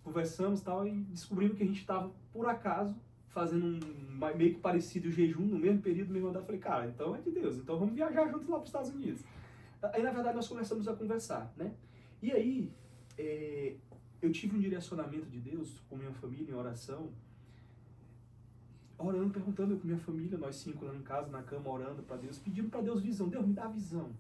conversamos e tal, e descobrimos que a gente estava, por acaso, fazendo meio que parecido o jejum, no mesmo período, mesmo andar. Falei, cara, então é de Deus, então vamos viajar juntos lá para os Estados Unidos. Aí, na verdade, nós começamos a conversar, né? E aí, eu tive um direcionamento de Deus com minha família em oração, orando, perguntando com minha família, nós 5 lá em casa, na cama, orando para Deus, pedindo para Deus visão. Deus, me dá visão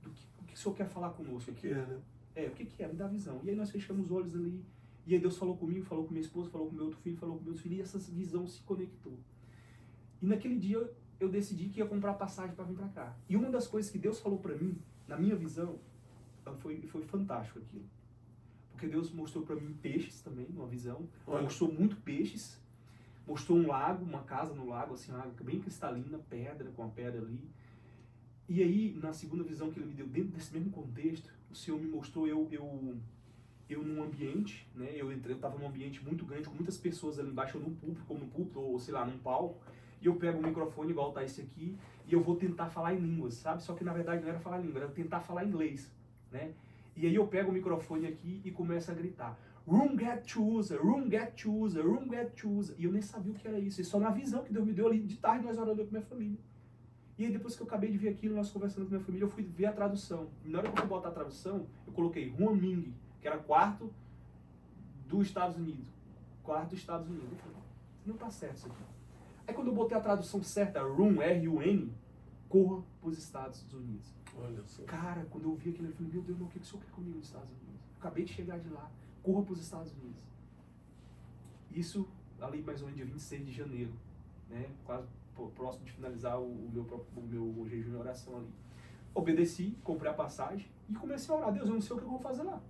do que o Senhor quer falar conosco aqui. O que é? Me dá visão. E aí nós fechamos os olhos ali, e aí Deus falou comigo, falou com minha esposa, falou com meu outro filho, falou com meus filhos, e essa visão se conectou. E naquele dia, eu decidi que ia comprar passagem para vir para cá. E uma das coisas que Deus falou para mim, na minha visão, foi fantástico aquilo. Porque Deus mostrou para mim peixes também, numa visão. Olha. Mostrou muito peixes. Mostrou um lago, uma casa no lago, assim, uma água bem cristalina, pedra, com a pedra ali. E aí, na segunda visão que ele me deu, dentro desse mesmo contexto, o Senhor me mostrou eu num ambiente, né? Eu estava num ambiente muito grande, com muitas pessoas ali embaixo, num púlpito, ou sei lá, num palco. E eu pego o microfone, igual tá esse aqui, e eu vou tentar falar em línguas, sabe? Só que na verdade não era falar língua, era tentar falar inglês, né? E aí eu pego o microfone aqui e começo a gritar: Room get chooser, room get chooser, room get chooser. E eu nem sabia o que era isso. E só na visão que Deus me deu ali, de tarde nós orando com minha família. E aí depois que eu acabei de ver aquilo, nós conversando com minha família, eu fui ver a tradução. E na hora que eu fui botar a tradução, eu coloquei Ruaming, que era quarto dos Estados Unidos. Quarto dos Estados Unidos. Eu falei, não tá certo isso aqui. Aí quando eu botei a tradução certa, Room, R-U-N, corra pros Estados Unidos. Olha só. Cara, quando eu vi aquilo, eu falei, meu Deus, o que o senhor quer comigo nos Estados Unidos? Eu acabei de chegar de lá, corra para os Estados Unidos. Isso ali mais ou menos dia 26 de janeiro, né? Quase próximo de finalizar o meu jejum de oração ali. Obedeci, comprei a passagem e comecei a orar. Deus, eu não sei o que eu vou fazer lá.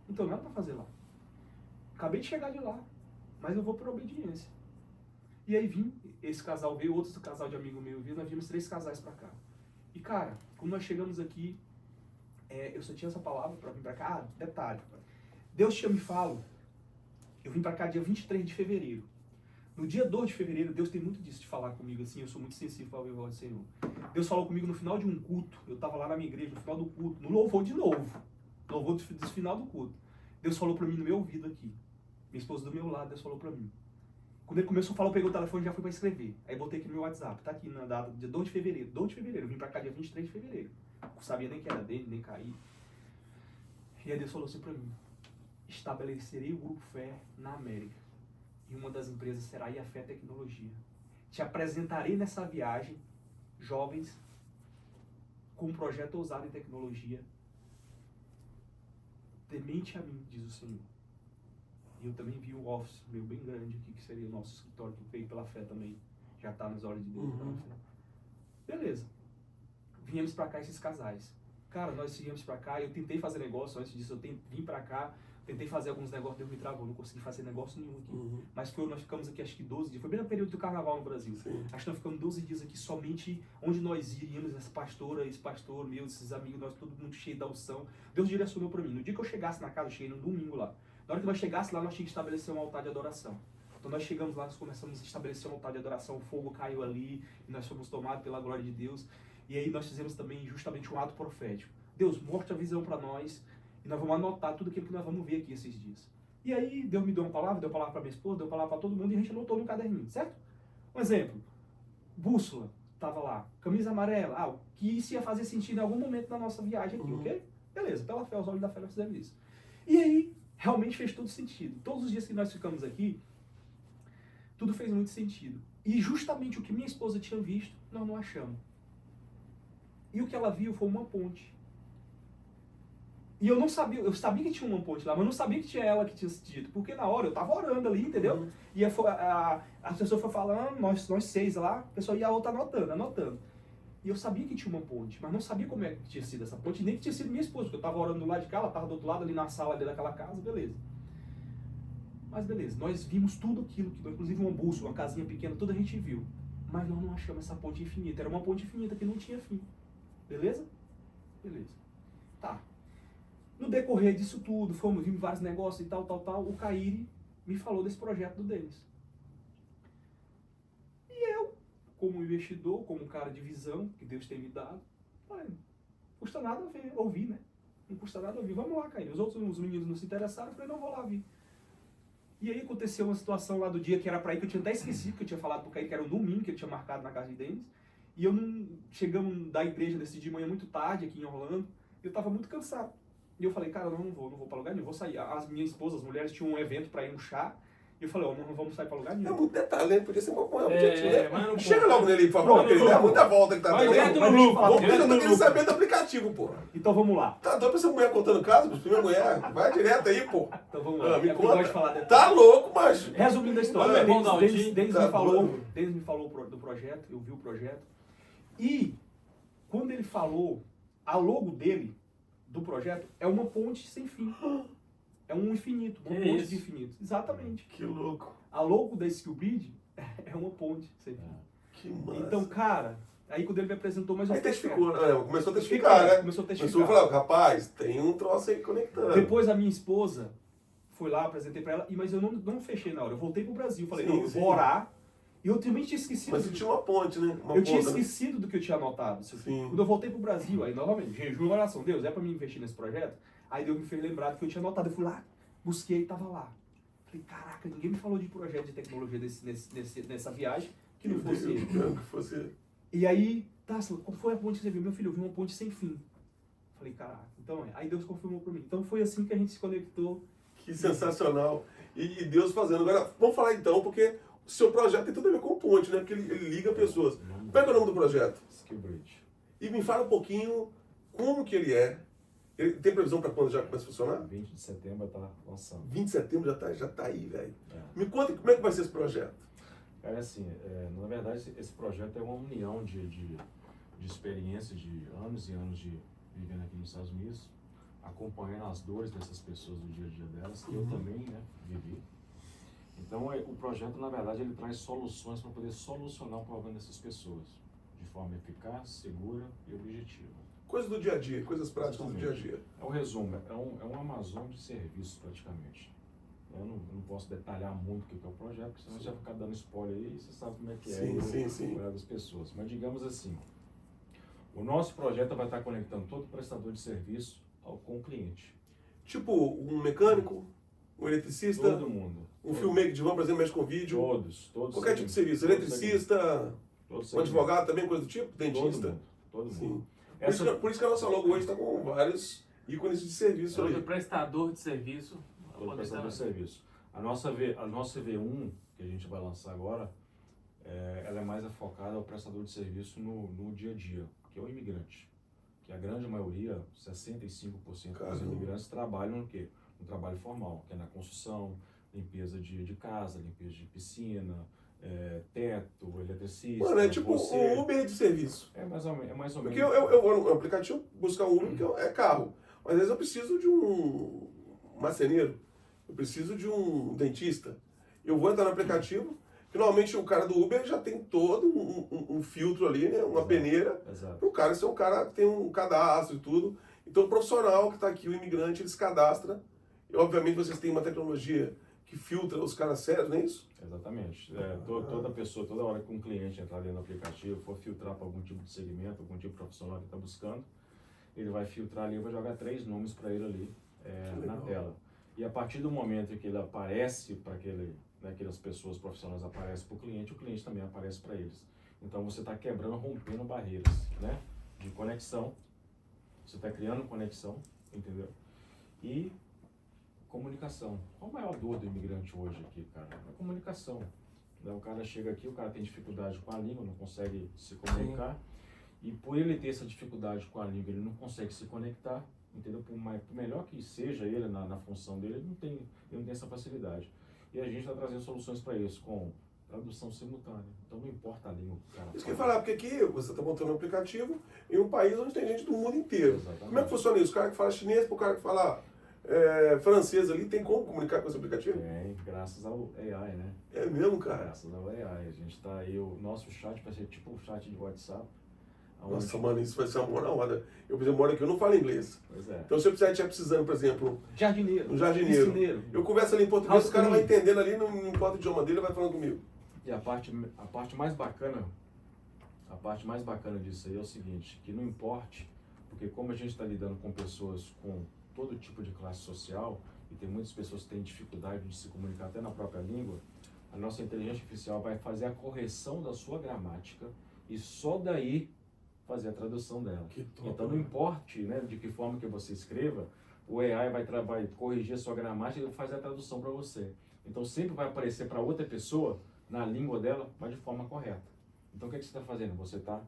Não tenho nada para fazer lá. Acabei de chegar de lá, mas eu vou por obediência. E aí vim, esse casal veio, outro casal de amigo meu veio, nós vimos 3 casais para cá. E cara, quando nós chegamos aqui, eu só tinha essa palavra para vir para cá. Ah, detalhe, Deus tinha me falado, eu vim para cá dia 23 de fevereiro. No dia 2 de fevereiro, Deus tem muito disso de falar comigo, assim, eu sou muito sensível para ouvir a voz do Senhor. Deus falou comigo no final de um culto, eu estava lá na minha igreja, no final do culto, no louvor de novo, louvor do final do culto. Deus falou para mim no meu ouvido aqui, minha esposa do meu lado, Deus falou para mim. Quando ele começou a falar, eu peguei o telefone e já fui para escrever. Aí botei aqui no meu WhatsApp, tá aqui na data, dia 2 de fevereiro. 2 de fevereiro, eu vim para cá dia 23 de fevereiro. Não sabia nem que era dele, nem cair. E aí Deus falou assim para mim, estabelecerei o Grupo Fé na América. E uma das empresas será a Fé Tecnologia. Te apresentarei nessa viagem jovens com um projeto ousado em tecnologia. Temente a mim, diz o Senhor. E eu também vi um office meu bem grande aqui, que seria o nosso escritório, que veio pela fé também. Já está nas horas de Deus. Beleza. Viemos para cá esses casais. Cara, nós viemos para cá, eu tentei fazer negócio, antes disso eu vim para cá, tentei fazer alguns negócios, Deus me travou, não consegui fazer negócio nenhum aqui. Mas nós ficamos aqui acho que 12 dias, foi bem no período do carnaval no Brasil. Sim. Acho que nós ficamos 12 dias aqui somente onde nós iríamos, essa pastora, esse pastor, meu, esses amigos, nós todo mundo cheio da unção. Deus direcionou para mim. No dia que eu chegasse na casa, eu cheguei no domingo lá. Na hora que nós chegássemos lá, nós tínhamos que estabelecer um altar de adoração. Então nós chegamos lá, nós começamos a estabelecer um altar de adoração, o fogo caiu ali, e nós fomos tomados pela glória de Deus. E aí nós fizemos também justamente um ato profético. Deus, mostra a visão para nós, e nós vamos anotar tudo aquilo que nós vamos ver aqui esses dias. E aí Deus me deu uma palavra, deu palavra para minha esposa, deu palavra para todo mundo, e a gente anotou no caderninho, certo? Um exemplo, bússola, estava lá, camisa amarela, o que isso ia fazer sentido em algum momento da nossa viagem aqui, ok? Beleza, pela fé, aos olhos da fé nós fizemos isso. E aí, realmente fez todo sentido. Todos os dias que nós ficamos aqui, tudo fez muito sentido. E justamente o que minha esposa tinha visto, nós não achamos. E o que ela viu foi uma ponte. E eu não sabia, eu sabia que tinha uma ponte lá, mas não sabia que tinha ela que tinha dito, porque na hora eu tava orando ali, entendeu? E a pessoa foi falando, nós 6 lá, a pessoa ia a outra anotando. E eu sabia que tinha uma ponte, mas não sabia como é que tinha sido essa ponte, nem que tinha sido minha esposa, porque eu tava orando do lado de cá, ela tava do outro lado, ali na sala ali daquela casa, beleza. Mas beleza, nós vimos tudo aquilo, inclusive uma bússola, uma casinha pequena, tudo a gente viu. Mas nós não achamos essa ponte infinita, era uma ponte infinita que não tinha fim. Beleza? Beleza. Tá. No decorrer disso tudo, vimos vários negócios e tal, o Caíri me falou desse projeto do Denis. E eu, como investidor, como cara de visão que Deus tem me dado, falei, não custa nada ouvir, né? Não custa nada ouvir. Vamos lá, Caíri. Os meninos não se interessaram, eu falei, não, vou lá vir. E aí aconteceu uma situação lá do dia que era pra ir, que eu tinha até esquecido, que eu tinha falado pro Caíri que era um domingo, que ele tinha marcado na casa de Denis. E eu não... Chegamos da igreja desse de manhã muito tarde, aqui em Orlando, e eu tava muito cansado. E eu falei, cara, não vou pra lugar nenhum, vou sair. As minhas esposas, as mulheres, tinham um evento pra ir no chá, E eu falei, ó, não vamos sair pra lugar É nenhum. muito detalhe, né? Podia ser um objetivo, né? mas não Chega pode. logo nele, por favor, Pronto, querido. É muita volta que tá Vai dando. direto Mas no deixa eu lucro. falar, Vamos direto eu tô no querendo lucro. saber do aplicativo, pô. Então vamos lá. Tá doido pra essa mulher contando caso? Bicho, minha mulher. Vai direto aí, pô. Então vamos Ah, lá. me É porque eu gosto de conta. falar detalhes. Tá louco, macho. Resumindo a história, Olha, irmão Daldinho, Denis tá me falou, doido. Denis me falou do projeto, eu vi o projeto. E quando ele falou, a logo dele, do projeto, é uma ponte sem fim. É um infinito, uma Que ponte isso? de infinito. Exatamente. Que louco. A logo da Skillbridge é uma ponte sem fim. Que massa. Então, cara, aí quando ele me apresentou, mas eu Aí fiquei testificou, esperto. né? Começou a testificar, né? Começou a Começou testificar. a falar, rapaz, tem um troço aí conectando. Depois a minha esposa foi lá, apresentei pra ela, mas eu não fechei na hora. Eu voltei pro Brasil, falei, Sim, não, eu sim. vou orar. E eu também tinha esquecido. Mas você tinha uma ponte, né? Uma Eu tinha ponta, né? esquecido do que eu tinha anotado. Sim. Quando eu voltei pro Brasil, aí novamente, jejum e oração. Deus, é pra mim investir nesse projeto? Aí Deus me fez lembrar do que eu tinha anotado. Eu fui lá, busquei e tava lá. Falei, caraca, ninguém me falou de projeto de tecnologia nessa viagem que não fosse ele. Que fosse... E aí, tá, qual foi a ponte que você viu? Meu filho, eu vi uma ponte sem fim. Falei, caraca, então é. Aí Deus confirmou pra mim. Então foi assim que a gente se conectou. Que sensacional. E Deus fazendo. Agora, vamos falar então, porque o seu projeto tem tudo a ver com ponte, né? Porque ele liga pessoas. Como é que é o nome do projeto? Skillbridge. E me fala um pouquinho como que ele é. Ele tem previsão para quando já começa a funcionar? 20 de setembro está lançando. 20 de setembro já tá aí, velho. É. Me conta como é que vai ser esse projeto. Cara, é assim, na verdade esse projeto é uma união de experiências de anos e anos de vivendo aqui nos Estados Unidos, acompanhando as dores dessas pessoas do dia a dia delas, que eu também, né, vivi. Então o projeto, na verdade, ele traz soluções para poder solucionar o problema dessas pessoas, de forma eficaz, segura e objetiva. Coisas do dia a dia, coisas práticas do dia a dia. É um resumo, é um Amazon de serviços praticamente. Eu não posso detalhar muito o que é o projeto, porque senão você vai ficar dando spoiler aí e você sabe como é que Sim. olhar das pessoas. Mas digamos assim, o nosso projeto vai estar conectando todo prestador de serviço com o cliente. Tipo, um mecânico, um eletricista, Todo mundo. um filmmaker de van, por exemplo, mexe com vídeo. Todos. Qualquer tipo de serviço. todos Eletricista, todos um advogado também, coisa do tipo, dentista. Todo mundo. Sim. Essa, Por isso que a nossa logo hoje está com vários ícones de serviço Todo ali. prestador de serviço. todo prestador de serviço. A nossa V1, que a gente vai lançar agora, ela é mais focada ao prestador de serviço no dia a dia, que é o imigrante. Que a grande maioria, 65% dos imigrantes trabalham no quê? No trabalho formal, que é na construção, limpeza de casa, limpeza de piscina, teto, eletricista. Mano, é tipo você. um Uber de serviço. É mais ou menos. Porque eu vou no aplicativo buscar um Uber, que é carro. Mas às vezes eu preciso de um marceneiro, eu preciso de um dentista. Eu vou entrar no aplicativo, que normalmente o cara do Uber já tem todo um filtro ali, né? Uma peneira. Exato. Para o cara ser um cara que tem um cadastro e tudo. Então o profissional que está aqui, o imigrante, ele se cadastra. E obviamente vocês têm uma tecnologia que filtra os caras sérios, não é isso? Exatamente. Toda pessoa, toda hora que um cliente entrar dentro do aplicativo, for filtrar para algum tipo de segmento, algum tipo de profissional que está buscando, ele vai filtrar ali, eu vou jogar 3 nomes para ele ali na tela. E a partir do momento que ele aparece para aquelas pessoas profissionais aparecem para o cliente também aparece para eles. Então você está quebrando, rompendo barreiras, né? De conexão. Você está criando conexão, entendeu? E comunicação. Qual a maior dor do imigrante hoje aqui, cara? É a comunicação. O cara chega aqui, o cara tem dificuldade com a língua, não consegue se comunicar. E por ele ter essa dificuldade com a língua, ele não consegue se conectar, entendeu? Por melhor que seja ele na função dele, ele não tem essa facilidade. E a gente está trazendo soluções para isso, com tradução simultânea. Então não importa a língua que o cara Isso que eu ia fala. falar, porque aqui você está montando um aplicativo em um país onde tem gente do mundo inteiro. Exatamente. Como é que funciona isso? O cara que fala chinês para o cara que fala francês ali, tem como comunicar com esse aplicativo? Tem, graças ao AI, né? É mesmo, cara? Graças ao AI. A gente está aí, o nosso chat vai ser tipo um chat de WhatsApp. Nossa, mano, isso vai ser uma na hora. Eu, por exemplo, moro aqui, eu não falo inglês. Pois é. Então se eu estiver precisando, por exemplo, Jardineiro. um jardineiro, Piscineiro. eu converso ali em português, o cara vai Auxílio. entendendo ali, não importa o idioma dele, vai falando comigo. E a parte mais bacana disso aí é o seguinte, que não importe, porque como a gente está lidando com pessoas com todo tipo de classe social, e tem muitas pessoas que têm dificuldade de se comunicar até na própria língua, a nossa inteligência artificial vai fazer a correção da sua gramática e só daí fazer a tradução dela. Que top, Então não né? importe, né, de que forma que você escreva, o AI vai corrigir a sua gramática e fazer a tradução para você. Então sempre vai aparecer para outra pessoa, na língua dela, mas de forma correta. Então o que você está fazendo? Você está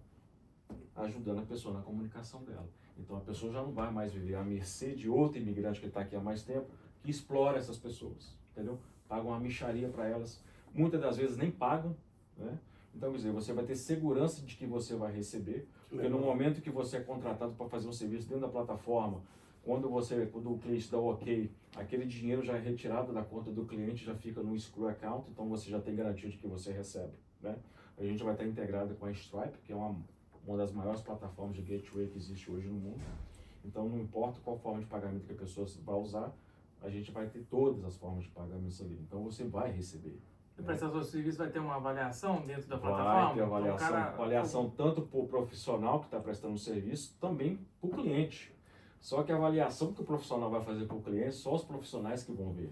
ajudando a pessoa na comunicação dela. Então a pessoa já não vai mais viver à mercê de outro imigrante que está aqui há mais tempo, que explora essas pessoas, entendeu? Pagam uma mixaria para elas. Muitas das vezes nem pagam, né? Então, quer dizer, você vai ter segurança de que você vai receber, porque no momento que você é contratado para fazer um serviço dentro da plataforma, quando o cliente dá o ok, aquele dinheiro já é retirado da conta do cliente, já fica no escrow account, então você já tem garantia de que você recebe, né? A gente vai estar integrado com a Stripe, que é uma das maiores plataformas de gateway que existe hoje no mundo. Então, não importa qual forma de pagamento que a pessoa vai usar, a gente vai ter todas as formas de pagamento ali. Então, você vai receber. O prestador de serviço vai ter uma avaliação dentro da Vai plataforma? ter avaliação, Então, o cara- avaliação tanto para o profissional que está prestando o serviço, também para o cliente. Só que a avaliação que o profissional vai fazer para o cliente, só os profissionais que vão ver.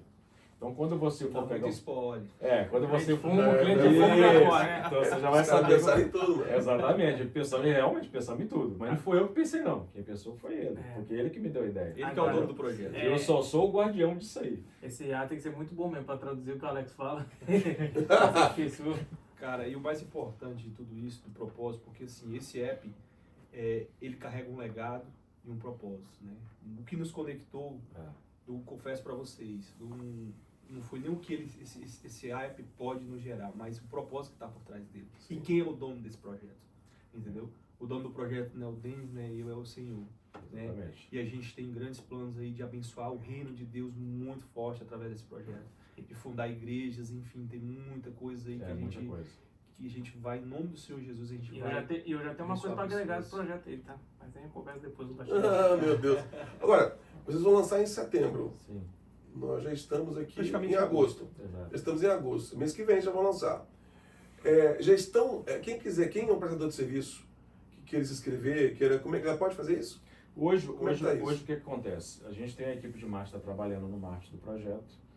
Então, quando você Dá for muito pegar... spoiler. Quando você for... fumo, o cliente fumo agora, né? Então, você já vai Os caras saber... pensaram em tudo, mano. Exatamente, realmente pensamos em tudo. Mas não foi eu que pensei, não. Quem pensou foi ele, É. porque ele que me deu a ideia. Ele que é o Agora- dono do projeto. É. Eu só sou o guardião disso aí. Esse A tem que ser muito bom mesmo para traduzir o que o Alex fala. Difícil. Cara, e o mais importante de tudo isso, do propósito, porque assim, esse app, ele carrega um legado e um propósito, né? O que nos conectou, eu confesso para vocês, não foi nem o que esse app pode nos gerar, mas o propósito que está por trás dele. Sim. E quem é o dono desse projeto, entendeu? O dono do projeto não é o Denis, né? Eu é o Senhor, né? Exatamente. E a gente tem grandes planos aí de abençoar o reino de Deus muito forte através desse projeto. De fundar igrejas, enfim, tem muita coisa aí que, Muita coisa. que a gente vai, em nome do Senhor Jesus, a gente E eu vai... já tenho uma coisa abençoar para agregar pessoas. do projeto aí, tá? Mas aí eu converso depois do bastidor. Ah, meu Deus. Agora, vocês vão lançar em setembro. Sim, Nós já estamos aqui Praticamente em agosto. exato. Já estamos em agosto. Mês que vem já vão lançar. Já estão... quem quiser, quem é um prestador de serviço, que queira se inscrever, como é que ela pode fazer isso? Hoje, Como é que tá isso? hoje o que acontece? A gente tem a equipe de marketing tá trabalhando no marketing do projeto.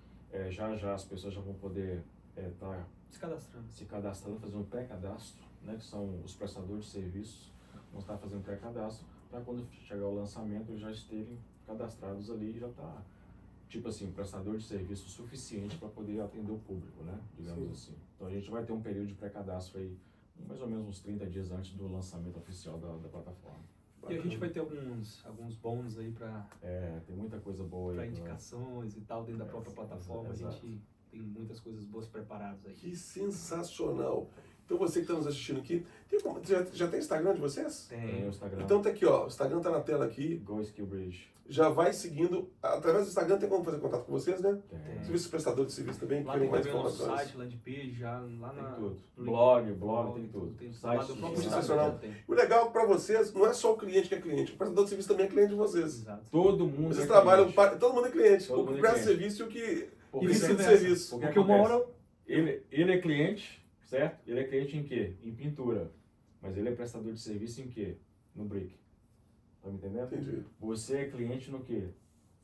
Já as pessoas já vão poder estar Se cadastrando. se cadastrando, fazendo um pré-cadastro, né, que são os prestadores de serviços, vão estar fazendo pré-cadastro, para quando chegar o lançamento eles já estejam cadastrados ali e já está, tipo assim, um prestador de serviço suficiente para poder atender o público, né, digamos assim. Então a gente vai ter um período de pré-cadastro aí, mais ou menos uns 30 dias antes do lançamento oficial da plataforma. E a gente vai ter alguns bônus aí para Tem muita coisa boa aí. indicações e tal dentro da própria plataforma. Exato. A gente tem muitas coisas boas preparadas aí. Que sensacional. Então você que está nos assistindo aqui, já tem Instagram de vocês? Tem o Instagram, Então tá aqui, ó. O Instagram tá na tela aqui. Go Skill Bridge. Já vai seguindo. Através do Instagram tem como fazer contato com vocês, né? Tem. Serviço prestador de serviço também, que Lá querem tem mais também o nosso informações. site, landpage, já lá Tem na... tudo. no Blog, tem tudo. Tem Site, lá do próprio sensacional. Instagram já tem. O legal é que para vocês não é só o cliente que é cliente, o prestador de serviço também é cliente de vocês. Exato. Todo mundo Vocês é trabalham, cliente. todo mundo é cliente. Todo O mundo que é presta cliente. serviço e o que Porque precisa de vice-versa. serviço. Porque Porque uma acontece? hora... Ele é cliente, certo? Ele é cliente em quê? Em pintura. Mas ele é prestador de serviço em quê? No brick. Tá me entendendo? Entendi. Você é cliente no quê?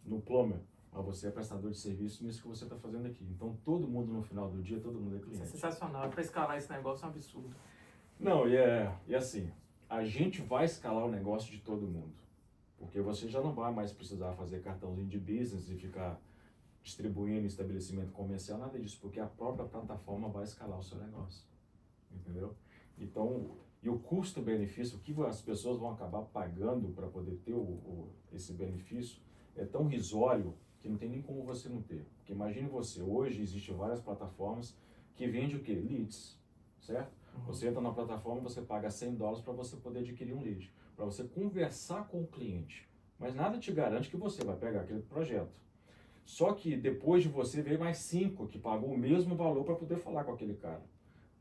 No plumber. Mas você é prestador de serviço nisso que você está fazendo aqui. Então todo mundo no final do dia, todo mundo é Isso é cliente. sensacional. Para escalar esse negócio é um absurdo. Não, e assim, a gente vai escalar o negócio de todo mundo. Porque você já não vai mais precisar fazer cartãozinho de business e ficar distribuindo em estabelecimento comercial, nada disso, porque a própria plataforma vai escalar o seu negócio. Entendeu? Então, e o custo-benefício, o que as pessoas vão acabar pagando para poder ter esse benefício é tão risório que não tem nem como você não ter. Porque imagine você, hoje existem várias plataformas que vendem o quê? Leads, certo? Você entra na plataforma, você paga $100 para você poder adquirir um lead, para você conversar com o cliente. Mas nada te garante que você vai pegar aquele projeto. Só que depois de você veio mais 5 que pagou o mesmo valor para poder falar com aquele cara.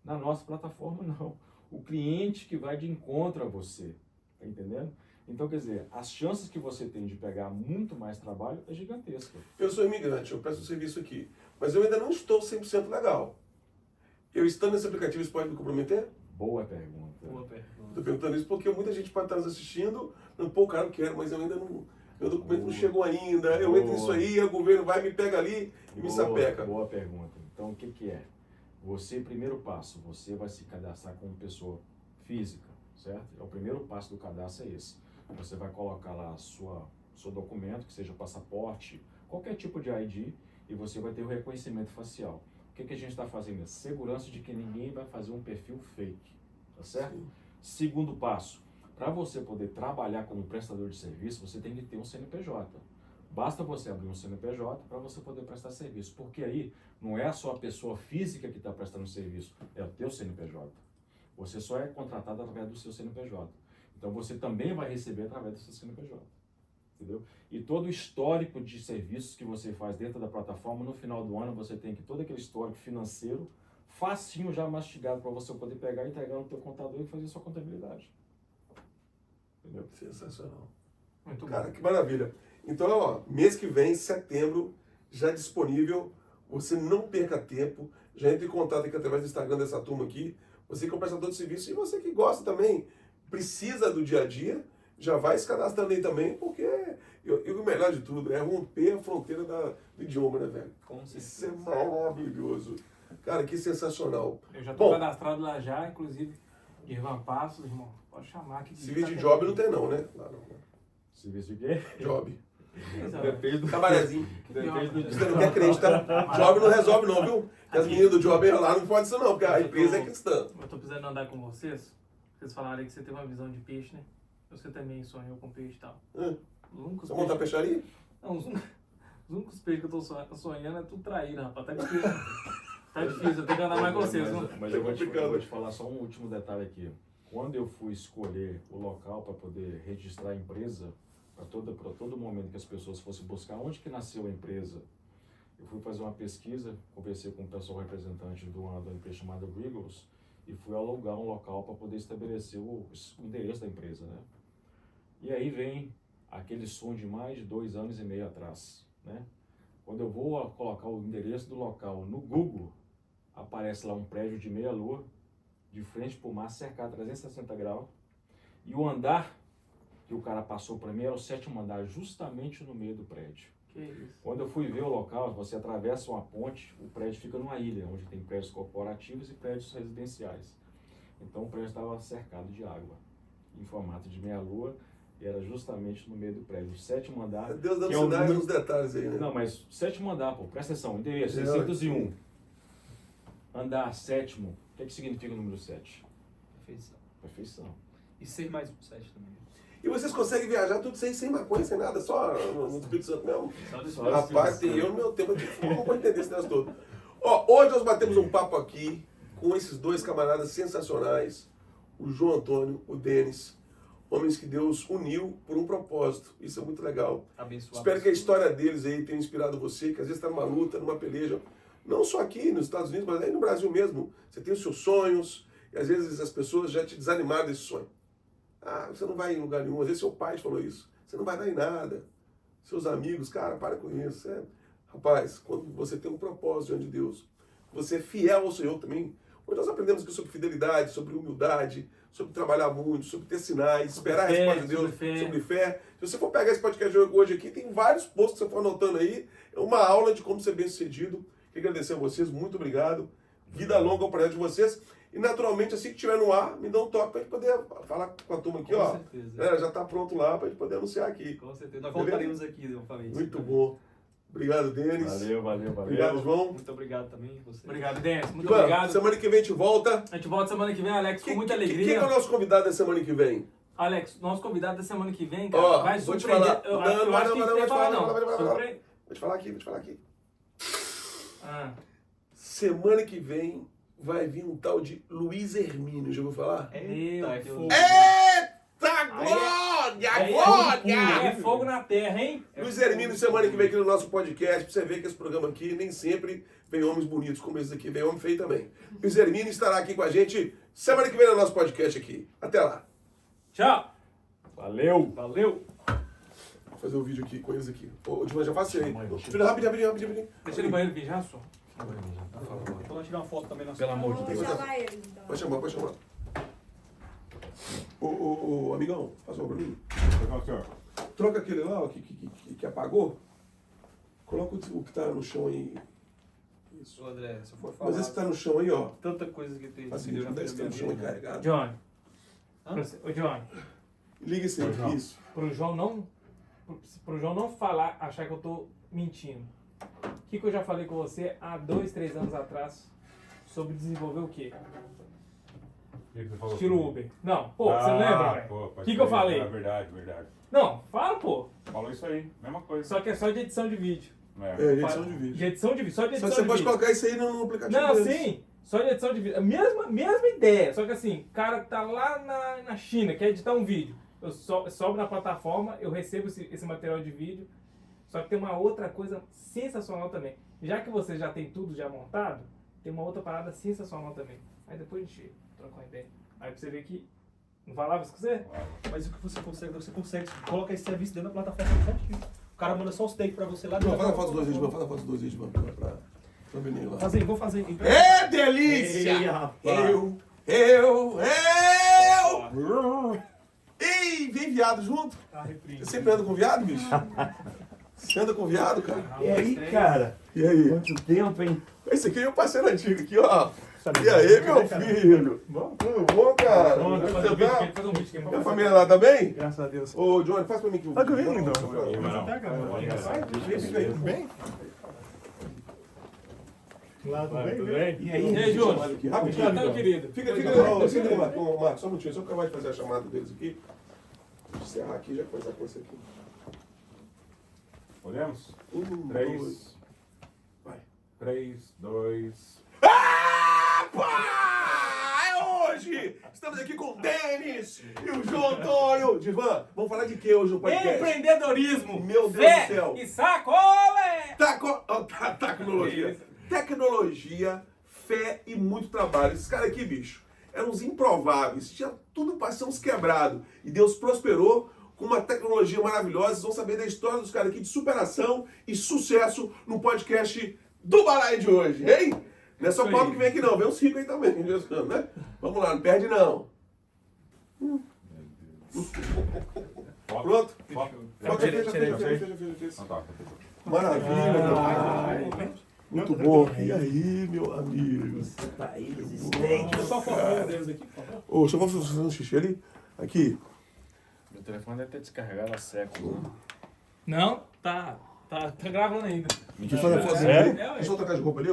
Na nossa plataforma, não. O cliente que vai de encontro a você, tá entendendo? Então, quer dizer, as chances que você tem de pegar muito mais trabalho é gigantesca. Eu sou imigrante, eu presto serviço aqui, mas eu ainda não estou 100% legal. Eu estando nesse aplicativo, isso pode me comprometer? Boa pergunta. Boa pergunta. Estou perguntando isso porque muita gente pode estar nos assistindo, pô, cara, eu quero, mas eu ainda não... Meu documento não chegou ainda, eu entro nisso aí, o governo vai, me pega ali e me sapeca. Boa pergunta. Então, o que é? Você, primeiro passo, você vai se cadastrar como pessoa física, certo? O primeiro passo do cadastro é esse. Você vai colocar lá seu documento, que seja passaporte, qualquer tipo de ID, e você vai ter o reconhecimento facial. O que a gente está fazendo? É segurança de que ninguém vai fazer um perfil fake, tá certo? Sim. Segundo passo, para você poder trabalhar como prestador de serviço, você tem que ter um CNPJ. Basta você abrir um CNPJ para você poder prestar serviço, porque aí não é só a pessoa física que está prestando serviço, é o teu CNPJ. Você só é contratado através do seu CNPJ. Então você também vai receber através do seu CNPJ. Entendeu? E todo o histórico de serviços que você faz dentro da plataforma, no final do ano você tem que todo aquele histórico financeiro facinho já mastigado para você poder pegar e entregar no teu contador e fazer sua contabilidade. Entendeu? Sensacional. Muito Cara, bom. que maravilha. Então, ó, mês que vem, setembro, já disponível. Você não perca tempo. Já entre em contato aqui através do Instagram dessa turma aqui. Você que é um prestador de serviço e você que gosta também, precisa do dia a dia, já vai se cadastrando aí também, porque o melhor de tudo é romper a fronteira do idioma, né, velho? Com Isso é maravilhoso. Cara, que sensacional. Eu já tô Bom, cadastrado lá já, inclusive, de Irvan Passos, irmão. Pode chamar aqui. serviço de job não tem não, né? Lá não. Serviço de quê? Job. Depende do... Cabarezinho. Depende do... Você não quer crente, tá? Job não resolve não, viu? Porque as meninas do job lá não pode isso não, porque a empresa é cristã. Eu tô precisando andar com vocês. Vocês falaram aí que você teve uma visão de peixe, né? Você também sonhou com peixe e tal. Os únicos Você montar peixaria? Não, os únicos peixes que eu tô sonhando é tudo traíra, rapaz. Tá difícil. Tá difícil, eu tenho que andar mais com vocês. Mas eu vou te falar só um último detalhe aqui. Quando eu fui escolher o local para poder registrar a empresa, para todo momento que as pessoas fossem buscar onde que nasceu a empresa, eu fui fazer uma pesquisa, conversei com o pessoal representante de uma empresa chamada Regals e fui alugar um local para poder estabelecer o endereço da empresa, né? E aí vem aquele sonho de mais de 2 anos e meio atrás, né? Quando eu vou colocar o endereço do local no Google, aparece lá um prédio de meia-lua, de frente para o mar, cercado a 360 graus, e o andar que o cara passou para mim era o 7º andar, justamente no meio do prédio. Que isso. Quando eu fui ver o local, você atravessa uma ponte, o prédio fica numa ilha, onde tem prédios corporativos e prédios residenciais. Então o prédio estava cercado de água, em formato de meia-lua, e era justamente no meio do prédio. O 7º andar... Deus dando que é o sinais número... nos detalhes aí, né? Não, mas 7º andar, pô, presta atenção, endereço, É, 601. Andar 7º, o que significa o número 7? Perfeição. Perfeição. E ser mais um 7 também. E vocês conseguem viajar tudo sem maconha, sem nada, só no Espírito Santo mesmo? Só Rapaz, tem eu no meu tempo aqui, não vou entender esse negócio todo. Ó, hoje nós batemos um papo aqui com esses dois camaradas sensacionais, o João Antônio, o Denis, homens que Deus uniu por um propósito. Isso é muito legal. Abençoado. Espero que a história deles aí tenha inspirado você, que às vezes está numa luta, numa peleja, não só aqui nos Estados Unidos, mas aí no Brasil mesmo. Você tem os seus sonhos, e às vezes as pessoas já te desanimaram desse sonho. Ah, você não vai em lugar nenhum. Às vezes seu pai te falou isso. Você não vai dar em nada. Seus amigos, cara, para com isso. Rapaz, quando você tem um propósito diante de Deus, você é fiel ao Senhor também. Hoje nós aprendemos aqui sobre fidelidade, sobre humildade, sobre trabalhar muito, sobre ter sinais, esperar a resposta de Deus, sobre fé. Se você for pegar esse podcast hoje aqui, tem vários posts que você for anotando aí. É uma aula de como ser bem-sucedido. Quero agradecer a vocês, muito obrigado. Vida longa ao projeto de vocês. E naturalmente, assim que estiver no ar, me dá um toque para a gente poder falar com a turma aqui, Com ó. certeza. Já está pronto lá para a gente poder anunciar aqui. Com certeza. Nós voltaremos aqui novamente. Muito bom. Obrigado, Denis. Valeu. Obrigado, João. Muito obrigado também. Você. Obrigado, Denis. Muito Ivan, obrigado. semana que vem a gente volta. A gente volta semana que vem, Alex, com muita Quem alegria. é o nosso convidado da semana que vem? Alex, nosso convidado da semana que vem, cara, Ó, vai vou te surpreender. falar. Eu Não, acho que não, a gente não, tem que falar, não. vai te falar. Surpre- Vou te falar aqui. Ah, Semana que vem vai vir um tal de Luiz Hermínio, já ouviu falar? Meu É Deus. fogo. Eita glória! Aí é fogo na terra, hein? Luiz Hermínio, semana que vem aqui no nosso podcast, pra você ver que esse programa aqui nem sempre vem homens bonitos como esse aqui, vem homem feio também. Luiz Hermínio estará aqui com a gente semana que vem no nosso podcast aqui. Até lá. Tchau. Valeu! Vou fazer um vídeo aqui com eles aqui. Ô, Divan, já faço aí. Rapidinho. Deixa ele no banheiro vir já, só. Então nós tirar uma foto também. Pelo amor de Vou Deus. chamar eles, então. Pode chamar. Ô, amigão, faz um pra mim. Troca aquele lá ó, que apagou. Coloca o que tá no chão aí. Isso. Ô, André, se eu for falar Mas esse que tá no chão aí, ó. tanta coisa que tem Assim, que Deus já esse fez que tá na no minha chão aí vida. carregado. Johnny. Hã? Ô, Johnny, Liga esse aí. Isso. pro João não falar, achar que eu tô mentindo. O que eu já falei com você há 2, 3 anos atrás sobre desenvolver o quê? O que você falou? Estilo Uber. Não, pô, você não lembra, velho? O que eu falei? É verdade, verdade. Não, fala, pô. Falou isso aí, mesma coisa. Só que é só de edição de vídeo. É, edição de vídeo. De edição de vídeo, só de Só edição que você de pode vídeo. colocar isso aí no aplicativo Não, deles. sim, só de edição de vídeo. A mesma ideia, só que assim, o cara tá lá na China, quer editar um vídeo. Eu sobe na plataforma, eu recebo esse material de vídeo. Só que tem uma outra coisa sensacional também. Já que você já tem tudo já montado, tem uma outra parada sensacional também. Aí depois a gente troca uma ideia. Aí pra você ver que não falava isso com você? Mas o que você consegue colocar esse serviço dentro da plataforma certinho. O cara manda só os takes pra você lá Não, dentro. faz a foto dos dois vídeos, faz a foto dos dois vídeos pra menino lá. Vou fazer. É delícia! Ei, rapaz. Eu! Ei, vem viado junto? Você sempre anda com viado, bicho? Você anda com viado, cara? E aí, cara? E aí? Quanto tempo, hein? Esse aqui é o parceiro antigo aqui, ó. E aí, meu filho? Tudo bom, cara? Como é que você tá? Faz um vídeo aqui. E a família lá tá bem? Graças a Deus. Ô, Johnny, faz pra mim que eu Tá comigo, então? Tudo bem? Lá, tudo bem? E E aí, Júnior? aqui, Então, rapidinho. querido. Fica aí, Marcos, só um minutinho. Só acabar de fazer a chamada deles aqui. Vou encerrar aqui e já começar com esse aqui. Podemos? 1, 3, 2. Vai. 3, 2. É hoje! Estamos aqui com o Denis e o João Antônio. Divan, vamos falar de que hoje no podcast? Empreendedorismo, Meu Deus fé do céu. e sacolé! Tecnologia. Tecnologia, fé e muito trabalho. Esses caras aqui, bicho, eram uns improváveis. Tinha tudo para ser uns quebrados. E Deus prosperou com uma tecnologia maravilhosa. Vocês vão saber da história dos caras aqui de superação e sucesso no podcast do Balaio de hoje, hein? Não é só pobre que vem aqui não, vem uns ricos aí também, né? Vamos lá, não perde não. Pronto? Fecha. Maravilha. Muito bom. E aí, meu amigo? País existente. Só focar deles aqui, por favor. Ô, deixa eu fazer um xixi ali. Aqui. Meu telefone deve ter descarregado há séculos. Né? Não, tá gravando ainda. Deixa eu fazer uma foto. Sério? Deixa eu trocar de roupa ali.